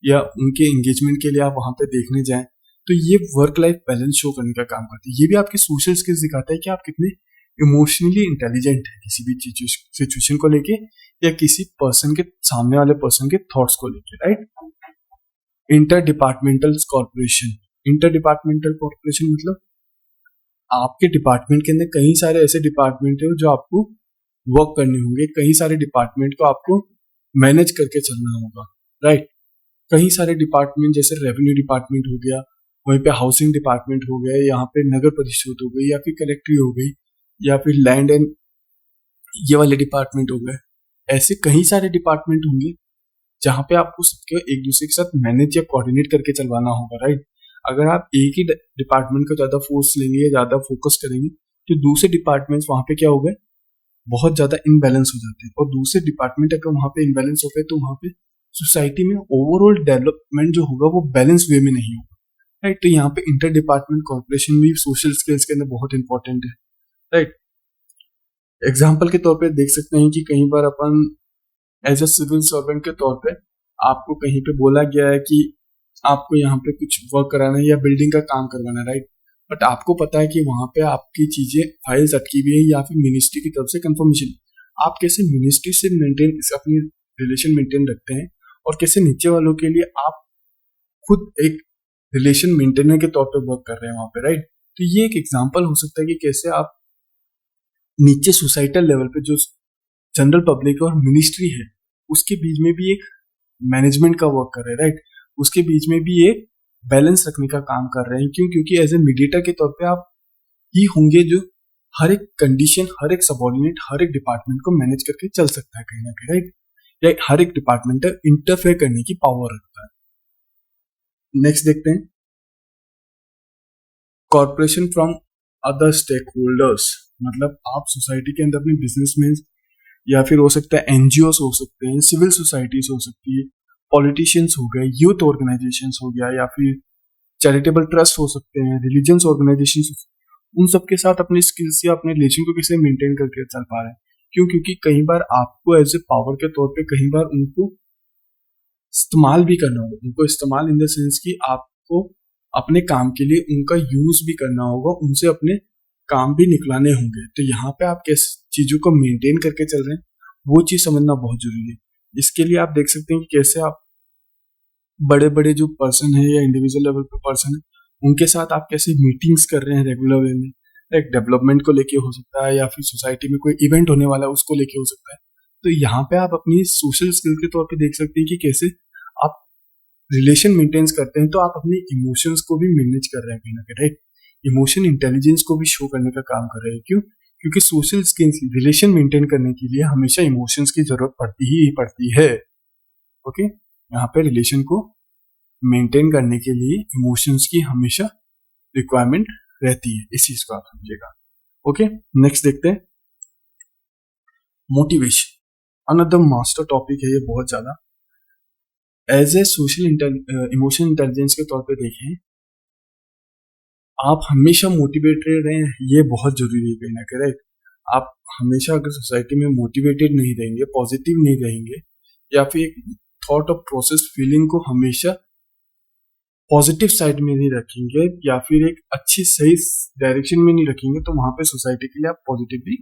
या उनके एंगेजमेंट के लिए आप वहां पे देखने जाएं। तो ये वर्क लाइफ बैलेंस शो करने का काम करती है। ये भी आपके सोशल स्किल्स दिखाता है कि आप कितने इमोशनली इंटेलिजेंट है किसी भी सिचुएशन को लेके या किसी पर्सन के सामने वाले पर्सन के थॉट्स को लेके, right. Inter departmental corporation, inter departmental corporation मतलब आपके डिपार्टमेंट के अंदर कई सारे ऐसे डिपार्टमेंट है जो आपको वर्क करने होंगे, कई सारे डिपार्टमेंट को आपको मैनेज करके चलना होगा, राइट। कई सारे डिपार्टमेंट जैसे रेवेन्यू डिपार्टमेंट हो गया, वहीं पे हाउसिंग डिपार्टमेंट हो गया, यहाँ पे नगर परिषद हो गई या फिर कलेक्ट्री हो गई या फिर लैंड एंड ये वाले डिपार्टमेंट हो गए। ऐसे कई सारे डिपार्टमेंट होंगे जहाँ पे आपको सबके एक दूसरे के साथ मैनेज या कोऑर्डिनेट करके चलवाना होगा, राइट। अगर आप एक ही डिपार्टमेंट को ज्यादा फोर्स लेंगे या ज्यादा फोकस करेंगे तो दूसरे डिपार्टमेंट्स वहां पे क्या हो गए, बहुत ज्यादा इनबैलेंस हो जाते हैं। और दूसरे डिपार्टमेंट अगर वहां पे इनबैलेंस हो गए तो वहां पे सोसाइटी में ओवरऑल डेवलपमेंट जो होगा वो बैलेंस वे में नहीं होगा, राइट। तो यहाँ पे इंटर डिपार्टमेंट कॉर्पोरेशन भी सोशल स्किल्स के अंदर बहुत इंपॉर्टेंट है, राइट। एग्जाम्पल के तौर पे देख सकते हैं कि कई बार अपन एज ए सिविल सर्वेंट के तौर पे आपको कहीं पे बोला गया है कि आपको यहाँ पे कुछ वर्क कराना है या बिल्डिंग का काम करवाना है, राइट। बट आपको पता है कि वहां पे आपकी चीजें फाइल्स अटकी हुई है या फिर मिनिस्ट्री की तरफ से कंफर्मेशन, आप कैसे मिनिस्ट्री से मेंटेन अपनी रिलेशन मेंटेन रखते हैं और कैसे नीचे वालों के लिए आप खुद एक रिलेशन मेंटेनर के तौर पे वर्क कर रहे हैं वहां पे, राइट। तो ये एक एग्जाम्पल हो सकता है कि कैसे आप नीचे सोसाइटल लेवल पे जो जनरल पब्लिक और मिनिस्ट्री है उसके बीच में भी एक मैनेजमेंट का वर्क कर रहे हैं, राइट। उसके बीच में भी एक बैलेंस रखने का काम कर रहे हैं। क्यों? क्योंकि एज ए मीडिएटर के तौर पे आप ही होंगे जो हर एक कंडीशन, हर एक सबऑर्डिनेट, हर एक डिपार्टमेंट को मैनेज करके चल सकता है कहीं ना कहीं, राइट। या हर एक डिपार्टमेंट इंटरफेयर करने की पावर रखता है। नेक्स्ट देखते हैं corporation from other stakeholders, मतलब आप सोसाइटी के अंदर अपने बिजनेसमैन या फिर हो सकता है एनजीओ हो सकते हैं, सिविल सोसाइटीज हो सकती है, पॉलिटिशियंस हो गए, यूथ ऑर्गेनाइजेशंस हो गया या फिर चैरिटेबल ट्रस्ट हो सकते हैं, रिलीजियंस ऑर्गेनाइजेशंस, उन सबके साथ अपने स्किल्स या अपने रिलेशन को कैसे मेंटेन करके चल पा रहे हैं। क्यों? क्योंकि कई बार आपको एज ए पावर के तौर पे कई बार उनको इस्तेमाल भी करना होगा, उनको इस्तेमाल इन द सेंस कि आपको अपने काम के लिए उनका यूज भी करना होगा, उनसे अपने काम भी निकलाने होंगे। तो यहाँ पे आप कैसे चीजों को मेंटेन करके चल रहे हैं वो चीज समझना बहुत जरूरी है। इसके लिए आप देख सकते हैं कि कैसे आप बड़े बड़े जो पर्सन है या इंडिविजुअल लेवल पे पर्सन है उनके साथ आप कैसे मीटिंग्स कर रहे हैं रेगुलर वे में, एक डेवलपमेंट को लेके हो सकता है या फिर सोसाइटी में कोई इवेंट होने वाला है उसको लेके हो सकता है। तो यहाँ पे आप अपनी सोशल स्किल के तौर पे देख सकते हैं कि कैसे आप रिलेशन मेंटेन करते हैं, तो आप अपने इमोशंस को भी मैनेज कर रहे हैं कहीं ना कहीं, राइट। इमोशन इंटेलिजेंस को भी शो करने का काम कर रहे हैं। क्यों? क्योंकि सोशल स्किल्स, रिलेशन मेंटेन करने के लिए हमेशा इमोशंस की जरूरत पड़ती है। ओके, यहाँ पे रिलेशन को मेंटेन करने के लिए इमोशंस की हमेशा रिक्वायरमेंट रहती है, इस चीज को आप समझिएगा। ओके, नेक्स्ट देखते हैं मोटिवेशन। अनदर मास्टर टॉपिक है ये बहुत ज्यादा। As a social emotion intelligence के तौर पे देखें, आप हमेशा मोटिवेटेड रहें, ये बहुत जरूरी है कहीं ना कहीं, राइट। आप हमेशा अगर सोसाइटी में मोटिवेटेड नहीं रहेंगे, पॉजिटिव नहीं रहेंगे, या फिर एक थॉट ऑफ प्रोसेस फीलिंग को हमेशा पॉजिटिव साइड में नहीं रखेंगे, या फिर एक अच्छी सही डायरेक्शन में नहीं रखेंगे, तो वहां पे सोसाइटी के लिए आप पॉजिटिवली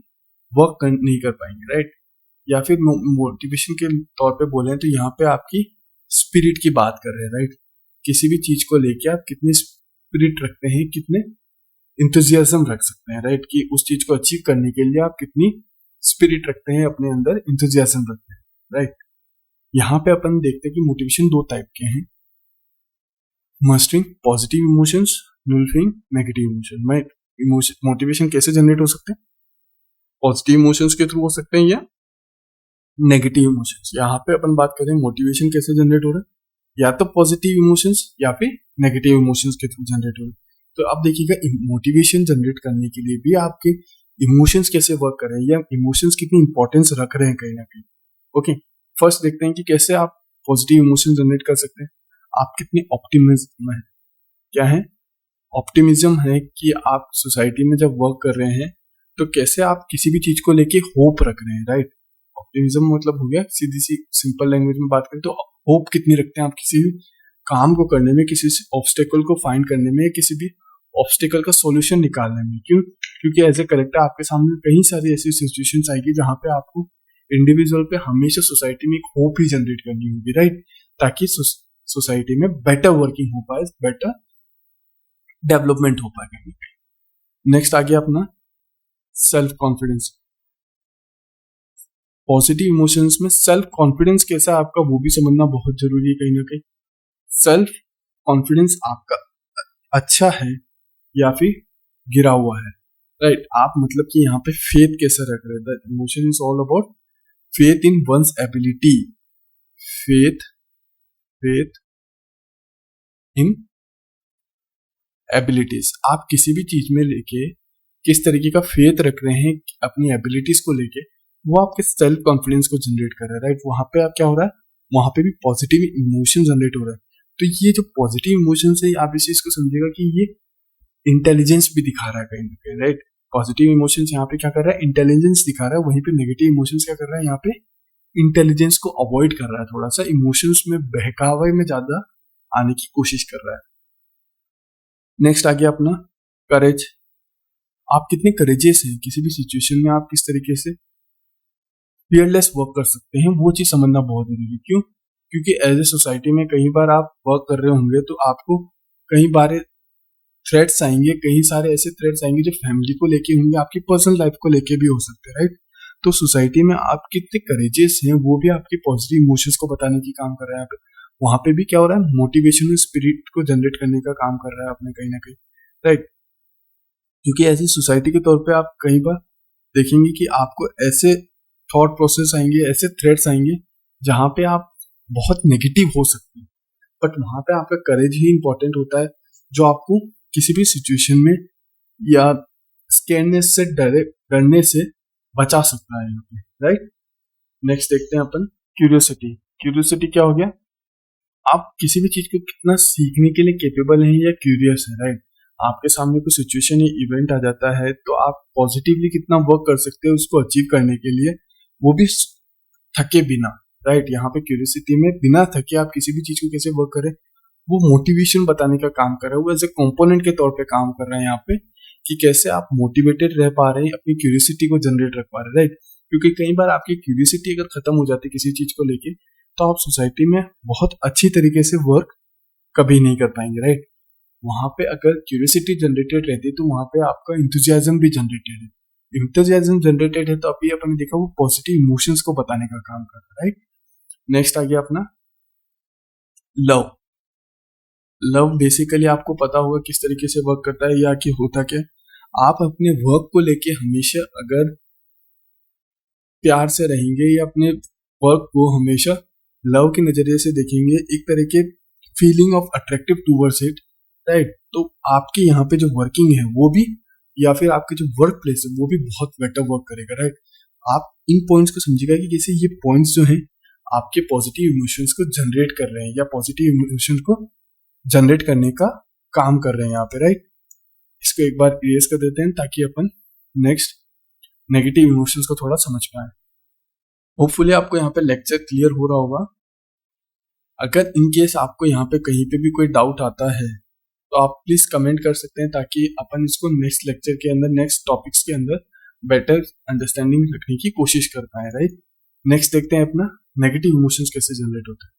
वर्क नहीं कर पाएंगे, राइट। या फिर मोटिवेशन के तौर पे बोले तो यहाँ पे आपकी स्पिरिट की बात कर रहे हैं, राइट। किसी भी चीज को लेके आप कितनी स्पिरिट रखते हैं, कितने इंथुजियाज्म रख सकते हैं, राइट, कि उस चीज को अचीव करने के लिए आप कितनी स्पिरिट रखते हैं, अपने अंदर इंथुजियाज्म रखते हैं, राइट। यहाँ पे अपन देखते हैं कि मोटिवेशन दो टाइप के हैं, mastering positive emotions, nullifying negative emotion. Right, motivation कैसे जनरेट हो सकते हैं? पॉजिटिव इमोशंस के थ्रू हो सकते हैं या नेगेटिव इमोशंस। यहाँ पे अपन बात करें मोटिवेशन कैसे जनरेट हो रहा है, या तो पॉजिटिव इमोशंस या फिर नेगेटिव इमोशंस के थ्रू जनरेट हो रहा है। तो आप देखिएगा मोटिवेशन जनरेट करने के लिए भी आपके इमोशंस कैसे वर्क कर रहे हैं, या इमोशंस कितनी इंपॉर्टेंस रख रहे हैं कहीं ना कहीं। ओके, फर्स्ट देखते हैं कि कैसे आप पॉजिटिव इमोशन जनरेट कर सकते हैं। आप कितने ऑप्टिमिज्म है, क्या है ऑप्टिमिज्म है, कि आप सोसाइटी में जब वर्क कर रहे हैं तो कैसे आप किसी भी चीज को लेके होप रख रहे हैं, राइट। ऑप्टिमिज्म मतलब हो गया, सीधी सी सिंपल लैंग्वेज में बात करें तो होप कितनी रखते हैं आप किसी भी काम को करने में, किसी ऑब्स्टेकल को फाइंड करने में, किसी भी ऑब्स्टेकल का सॉल्यूशन निकालने में। क्यों? क्योंकि एज ए करेक्टर आपके सामने कई सारी ऐसी सिचुएशंस आएगी जहां पे आपको इंडिविजुअल पे हमेशा सोसाइटी में एक होप ही जनरेट करनी होगी, राइट, ताकि सोसाइटी में बेटर वर्किंग हो पाए, बेटर डेवलपमेंट हो पाए। नेक्स्ट आ गया अपना सेल्फ कॉन्फिडेंस। पॉजिटिव इमोशंस में सेल्फ कॉन्फिडेंस कैसा है आपका, वो भी समझना बहुत जरूरी है कहीं ना कहीं। सेल्फ कॉन्फिडेंस आपका अच्छा है या फिर गिरा हुआ है, राइट। आप मतलब कि यहाँ पे फेथ कैसा रख रहे हैं। Emotion is all about faith in one's ability, faith in abilities. आप किसी भी चीज में लेके किस तरीके का फेथ रख रहे हैं अपनी एबिलिटीज को लेके, वो आपके सेल्फ कॉन्फिडेंस को जनरेट कर रहा है, राइट। वहां पे आप क्या हो रहा है, वहां पे भी पॉजिटिव इमोशन जनरेट हो रहा है। तो ये जो पॉजिटिव इमोशन है, आप इस चीज को समझिएगा कि ये इंटेलिजेंस भी दिखा रहा है कहीं ना कहीं, राइट। पॉजिटिव इमोशंस यहाँ पे क्या कर रहा है, इंटेलिजेंस दिखा रहा है, वहीं पे नेगेटिव इमोशंस क्या कर रहा है, यहाँ पे इंटेलिजेंस को अवॉइड कर रहा है, थोड़ा सा इमोशंस में बहकावे में ज्यादा आने की कोशिश कर रहा है। नेक्स्ट आ गया अपना करेज। आप कितने करेजियस हैं, किसी भी सिचुएशन में आप किस तरीके से फियरलेस वर्क कर सकते हैं, वो चीज समझना बहुत जरूरी है। क्यों? क्योंकि एज ए सोसाइटी में कई बार आप वर्क कर रहे होंगे तो आपको कई बार थ्रेट्स आएंगे, कई सारे ऐसे थ्रेट्स आएंगे जो फैमिली को लेके होंगे, आपकी पर्सनल लाइफ को लेके भी हो सकते हैं, राइट। तो सोसाइटी में आप कितने करेजियस हैं, वो भी आपके पॉजिटिव इमोशंस को बताने की काम कर रहा है। वहां पे भी क्या हो रहा है, मोटिवेशनल स्पिरिट को जनरेट करने का काम कर रहा है आपने कहीं ना कहीं, राइट। क्योंकि ऐसी सोसाइटी के तौर पे आप कई बार देखेंगे कि आपको ऐसे थॉट प्रोसेस आएंगे, ऐसे थ्रेट्स आएंगे जहां पे आप बहुत नेगेटिव हो सकते हैं, बट वहां पे आपका करेज ही इंपॉर्टेंट होता है, जो आपको किसी भी सिचुएशन में या स्कैरनेस से डरने से बचा सकता है, राइट। नेक्स्ट देखते हैं अपन क्यूरियोसिटी। क्यूरियोसिटी क्या हो गया, आप किसी भी चीज को कितना सीखने के लिए केपेबल हैं या क्यूरियस है, राइट। आपके सामने कोई सिचुएशन या इवेंट आ जाता है तो आप पॉजिटिवली कितना वर्क कर सकते हैं उसको अचीव करने के लिए, वो भी थके बिना, राइट। यहाँ पे क्यूरियोसिटी में बिना थके आप किसी भी चीज को कैसे वर्क करें, वो मोटिवेशन बताने का काम कर रहा है, वो एज ए कंपोनेंट के तौर पे काम कर रहा है यहाँ पे, कि कैसे आप मोटिवेटेड रह पा रहे हैं, अपनी क्यूरियोसिटी को जनरेट रख पा रहे हैं, राइट। क्योंकि कई बार आपकी क्यूरियोसिटी अगर खत्म हो जाती है किसी चीज को लेके, तो आप सोसाइटी में बहुत अच्छी तरीके से वर्क कभी नहीं कर पाएंगे, राइट। वहां पे अगर क्यूरियोसिटी जनरेटेड रहती है तो वहां पे आपका इंथुजियाज्म भी जनरेटेड है, इंथुजियाज्म जनरेटेड है तो अभी अपन ने देखा वो पॉजिटिव इमोशंस को बताने का काम कर रहा है, राइट। नेक्स्ट आ गया अपना लव। लव बेसिकली आपको पता होगा किस तरीके से वर्क करता है या कि होता क्या। आप अपने वर्क को लेके हमेशा अगर प्यार से रहेंगे या अपने वर्क को हमेशा लव के नजरिए से देखेंगे, एक तरह के feeling of attractive towards it, right, तो आपके यहाँ पे जो वर्किंग है वो भी या फिर आपके जो वर्क प्लेस है वो भी बहुत बेटर वर्क करेगा, राइट। आप इन पॉइंट्स को समझिएगा कि जैसे ये पॉइंट्स जो हैं आपके पॉजिटिव इमोशंस को जनरेट कर रहे हैं या पॉजिटिव इमोशंस को जनरेट करने का काम कर रहे हैं यहाँ पे, राइट। इसको एक बार इरेज कर देते हैं ताकि अपन नेक्स्ट नेगेटिव इमोशंस को थोड़ा समझ पाए। होपफुली आपको यहाँ पे लेक्चर क्लियर हो रहा होगा। अगर इन केस आपको यहाँ पे कहीं पे भी कोई डाउट आता है तो आप प्लीज कमेंट कर सकते हैं ताकि अपन इसको नेक्स्ट लेक्चर के अंदर, नेक्स्ट टॉपिक्स के अंदर बेटर अंडरस्टैंडिंग रखने की कोशिश कर पाए, राइट। नेक्स्ट देखते हैं अपना नेगेटिव इमोशंस कैसे जनरेट होते हैं।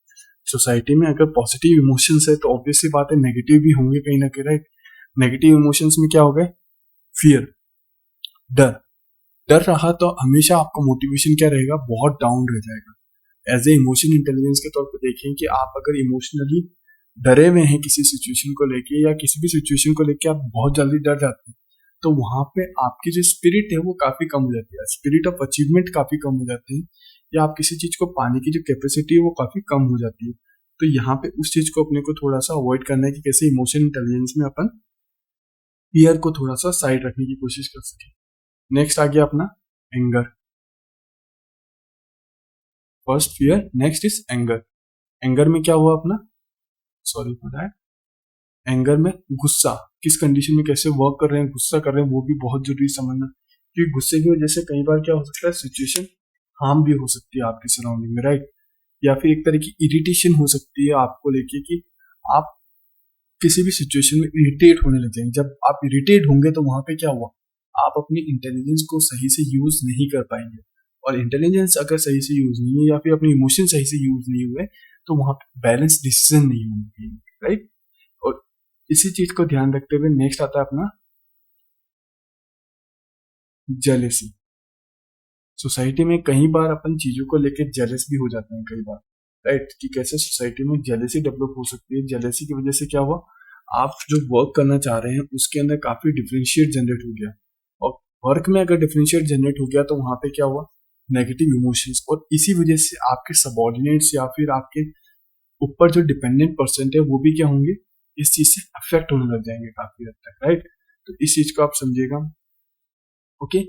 सोसाइटी में अगर पॉजिटिव इमोशंस है तो ऑब्वियसली बात है नेगेटिव भी होंगे कहीं ना कहीं, राइट। नेगेटिव इमोशंस में क्या हो गए, फियर, डर। डर रहा तो हमेशा आपका मोटिवेशन क्या रहेगा, बहुत डाउन रह जाएगा। एज ए इमोशन इंटेलिजेंस के तौर पर देखें कि आप अगर इमोशनली डरे हुए हैं किसी सिचुएशन को लेके या किसी भी सिचुएशन को लेके आप बहुत जल्दी डर जाते हैं तो वहां पे आपकी जो स्पिरिट है वो काफी कम हो जाती है, स्पिरिट ऑफ अचीवमेंट काफी कम हो जाती है, या आप किसी चीज को पाने की जो कैपेसिटी है वो काफी कम हो जाती है। तो यहाँ पे उस चीज को अपने को थोड़ा सा अवॉइड करना है कि कैसे इमोशन इंटेलिजेंस में अपन फियर को थोड़ा सा साइड रखने की कोशिश कर सके। नेक्स्ट आ गया अपना anger. First fear, next is anger. Anger में क्या हुआ अपना, सॉरी फॉर दैट, एंगर में गुस्सा किस कंडीशन में कैसे वर्क कर रहे हैं, गुस्सा कर रहे हैं, वो भी बहुत जरूरी समझना, क्योंकि गुस्से की वजह से कई बार क्या हो सकता है, सिचुएशन हार्म भी हो सकती है आपकी सराउंडिंग में, राइट। या फिर एक तरह की इरिटेशन हो सकती है आपको लेके कि आप किसी भी सिचुएशन में इरिटेट होने लग जाएंगे। जब आप इरिटेट होंगे तो वहां पे क्या हुआ, आप अपनी इंटेलिजेंस को सही से यूज नहीं कर पाएंगे, और इंटेलिजेंस अगर सही से यूज नहीं है या फिर अपने इमोशन सही से यूज नहीं हुए तो वहां पे बैलेंस डिसीजन नहीं होंगे, राइट। और इसी चीज को ध्यान रखते हुए नेक्स्ट आता है अपना जेलेसी। सोसाइटी में कई बार अपन चीजों को लेकर जेलस भी हो जाते हैं कई बार, राइट, कि कैसे सोसाइटी में जेलेसी डेवलप हो सकती है। जेलेसी की वजह से क्या हुआ, आप जो वर्क करना चाह रहे हैं उसके अंदर काफी डिफरेंशिएट जनरेट हो गया, और वर्क में अगर डिफरेंशिएट जनरेट हो गया तो वहां पे क्या हुआ, नेगेटिव इमोशंस, और इसी वजह से आपके सबॉर्डिनेट्स या फिर आपके ऊपर जो डिपेंडेंट पर्सन है वो भी क्या होंगे, इस चीज से अफेक्ट होने लग जाएंगे काफी हद तक, राइट। तो इस चीज को आप समझिएगा, ओके।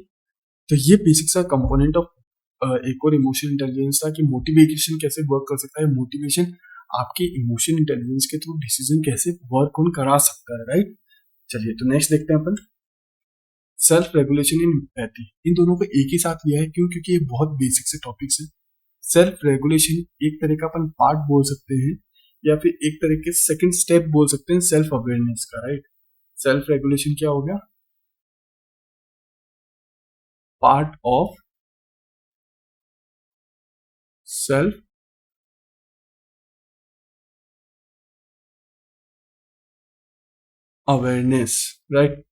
तो ये बेसिक सा कंपोनेंट ऑफ एक और इमोशन इंटेलिजेंस था कि मोटिवेशन कैसे वर्क कर सकता है, मोटिवेशन आपके इमोशन इंटेलिजेंस के थ्रू डिसीजन कैसे वर्क ऑन करा सकता है, राइट। चलिए तो नेक्स्ट देखते हैं अपन सेल्फ रेगुलेशन इन एम्पैथी। इन दोनों को एक ही साथ लिया है, क्यों, क्योंकि ये बहुत बेसिक से टॉपिक्स है। सेल्फ रेगुलेशन एक तरह का अपन पार्ट बोल सकते हैं या फिर एक तरह के सेकंड स्टेप बोल सकते हैं सेल्फ अवेयरनेस का, राइट। सेल्फ रेगुलेशन क्या हो गया, part of self awareness, right.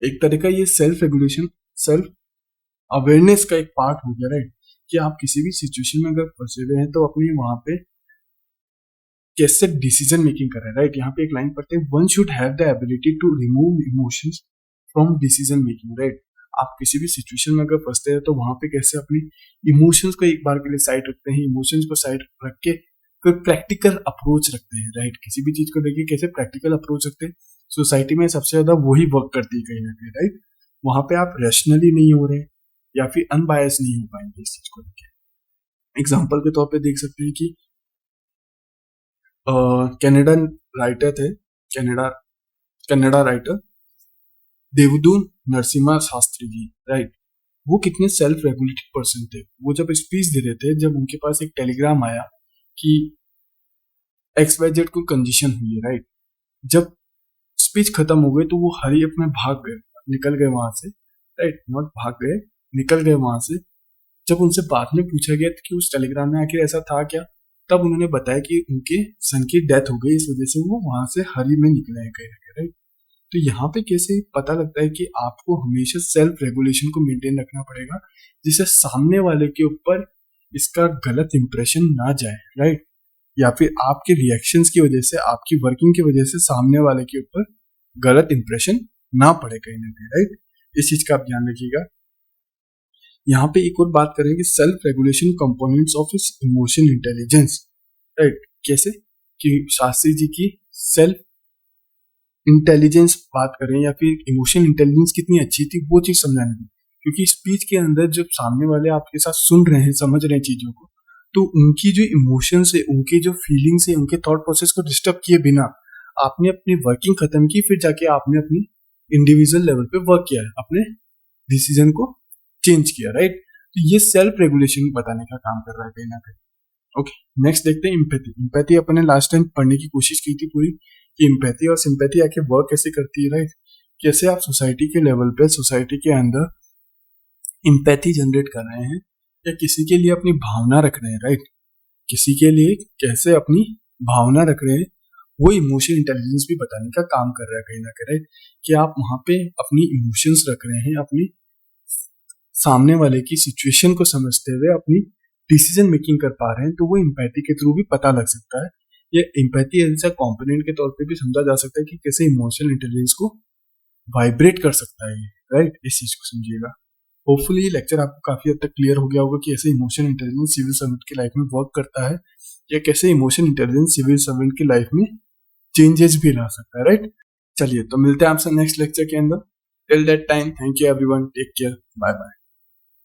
एक तरह का ये सेल्फ रेगुलेशन सेल्फ अवेयरनेस का एक पार्ट हो गया, राइट, कि आप किसी भी सिचुएशन में अगर फंसे हुए हैं तो अपनी वहां पे कैसे डिसीजन मेकिंग कर रहे हैं, राइट। यहाँ पे एक लाइन पढ़ते हैं, one should have the ability to remove emotions from decision making, right. आप किसी भी सिचुएशन में अगर फंसते हैं तो वहां पे कैसे अपनी इमोशंस को एक बार के लिए साइड रखते हैं, इमोशंस को साइड रख के फिर प्रैक्टिकल अप्रोच रखते हैं, राइट। किसी भी चीज को लेके कैसे प्रैक्टिकल अप्रोच रखते हैं, सोसाइटी में सबसे ज्यादा वही वर्क करती है कहीं ना कहीं, राइट। वहां पे आप रैशनली नहीं हो रहे या फिर अनबायस नहीं हो पाएंगे इस चीज को लेके। एग्जाम्पल के तौर पे देख सकते हैं कि कनाडन राइटर थे, Canada writer देवदू Narasimha Shastri ji, right. वो कितने सेल्फ रेगुलेटेड पर्सन थे। वो जब स्पीच दे रहे थे, जब उनके पास एक टेलीग्राम आया कि XYZ कोई कंडीशन हुई है, राइट। जब स्पीच खत्म हो गई तो वो हरी अपने भाग गए, निकल गए वहां से, राइट, नॉट भाग गए, निकल गए वहां से। जब उनसे बाद में पूछा गया कि उस टेलीग्राम में आखिर ऐसा था क्या, तब उन्होंने बताया कि उनके सन की डेथ हो गई, इस वजह से वो वहां से हरी में निकले हैं कहीं, राइट। तो यहाँ पे कैसे पता लगता है कि आपको हमेशा सेल्फ रेगुलेशन को मेंटेन रखना पड़ेगा, जिससे सामने वाले के ऊपर इसका गलत इंप्रेशन ना जाए, राइट, या फिर आपके रिएक्शंस की वजह से, आपकी वर्किंग की वजह से सामने वाले के ऊपर गलत इंप्रेशन ना पड़े कहीं ना कहीं, राइट। इस चीज का आप ध्यान रखिएगा। यहाँ पे एक और बात करेंगे, सेल्फ रेगुलेशन कंपोनेंट्स ऑफ इस इमोशन इंटेलिजेंस, राइट। कैसे कि शास्त्री जी की सेल्फ इंटेलिजेंस बात करें या फिर इमोशन इंटेलिजेंस कितनी अच्छी थी वो चीज समझाने की, क्योंकि स्पीच के अंदर जब सामने वाले आपके साथ सुन रहे हैं, समझ रहे हैं चीजों को, तो उनकी जो इमोशंस है, उनके जो फीलिंग्स है, उनके थॉट प्रोसेस को डिस्टर्ब किए बिना आपने अपनी वर्किंग खत्म की, फिर जाके आपने अपनी इंडिविजुअल लेवल पे वर्क किया है, अपने डिसीजन को चेंज किया, राइट। तो ये सेल्फ रेगुलेशन बताने का काम कर रहा है कहीं ना कहीं। ओके, नेक्स्ट देखते हैं एम्पैथी। एम्पैथी अपने लास्ट टाइम पढ़ने की कोशिश की थी पूरी, कि एम्पैथी और सिंपैथी आके वर्क कैसे करती है, राइट। कैसे आप सोसाइटी के लेवल पे, सोसाइटी के अंदर एम्पैथी जनरेट कर रहे हैं, या किसी के लिए अपनी भावना रख रहे हैं, राइट। किसी के लिए कैसे अपनी भावना रख रहे हैं, वो इमोशन इंटेलिजेंस भी बताने का काम कर रहा है कहीं ना कहीं, राइट। कि आप वहां पे अपनी इमोशंस रख रहे हैं, अपनी सामने वाले की सिचुएशन को समझते हुए अपनी डिसीजन मेकिंग कर पा रहे हैं, तो वो एम्पैथी के थ्रू भी पता लग सकता है। ये एम्पैथी एज ए कंपोनेंट के तौर पे भी समझा जा सकता है कि कैसे इमोशनल इंटेलिजेंस को वाइब्रेट कर सकता है ये, राइट। इस चीज को समझिएगा। होपफुली ये लेक्चर आपको काफी हद तक क्लियर हो गया होगा कि ऐसे इमोशन इंटेलिजेंस सिविल सर्वेंट की लाइफ में वर्क करता है, या कैसे इमोशन इंटेलिजेंस सिविल सर्वेंट की लाइफ में चेंजेस भी ला सकता है, राइट। चलिए, तो मिलते हैं आपसे नेक्स्ट लेक्चर के अंदर। Till that time, thank you everyone, take care, bye bye.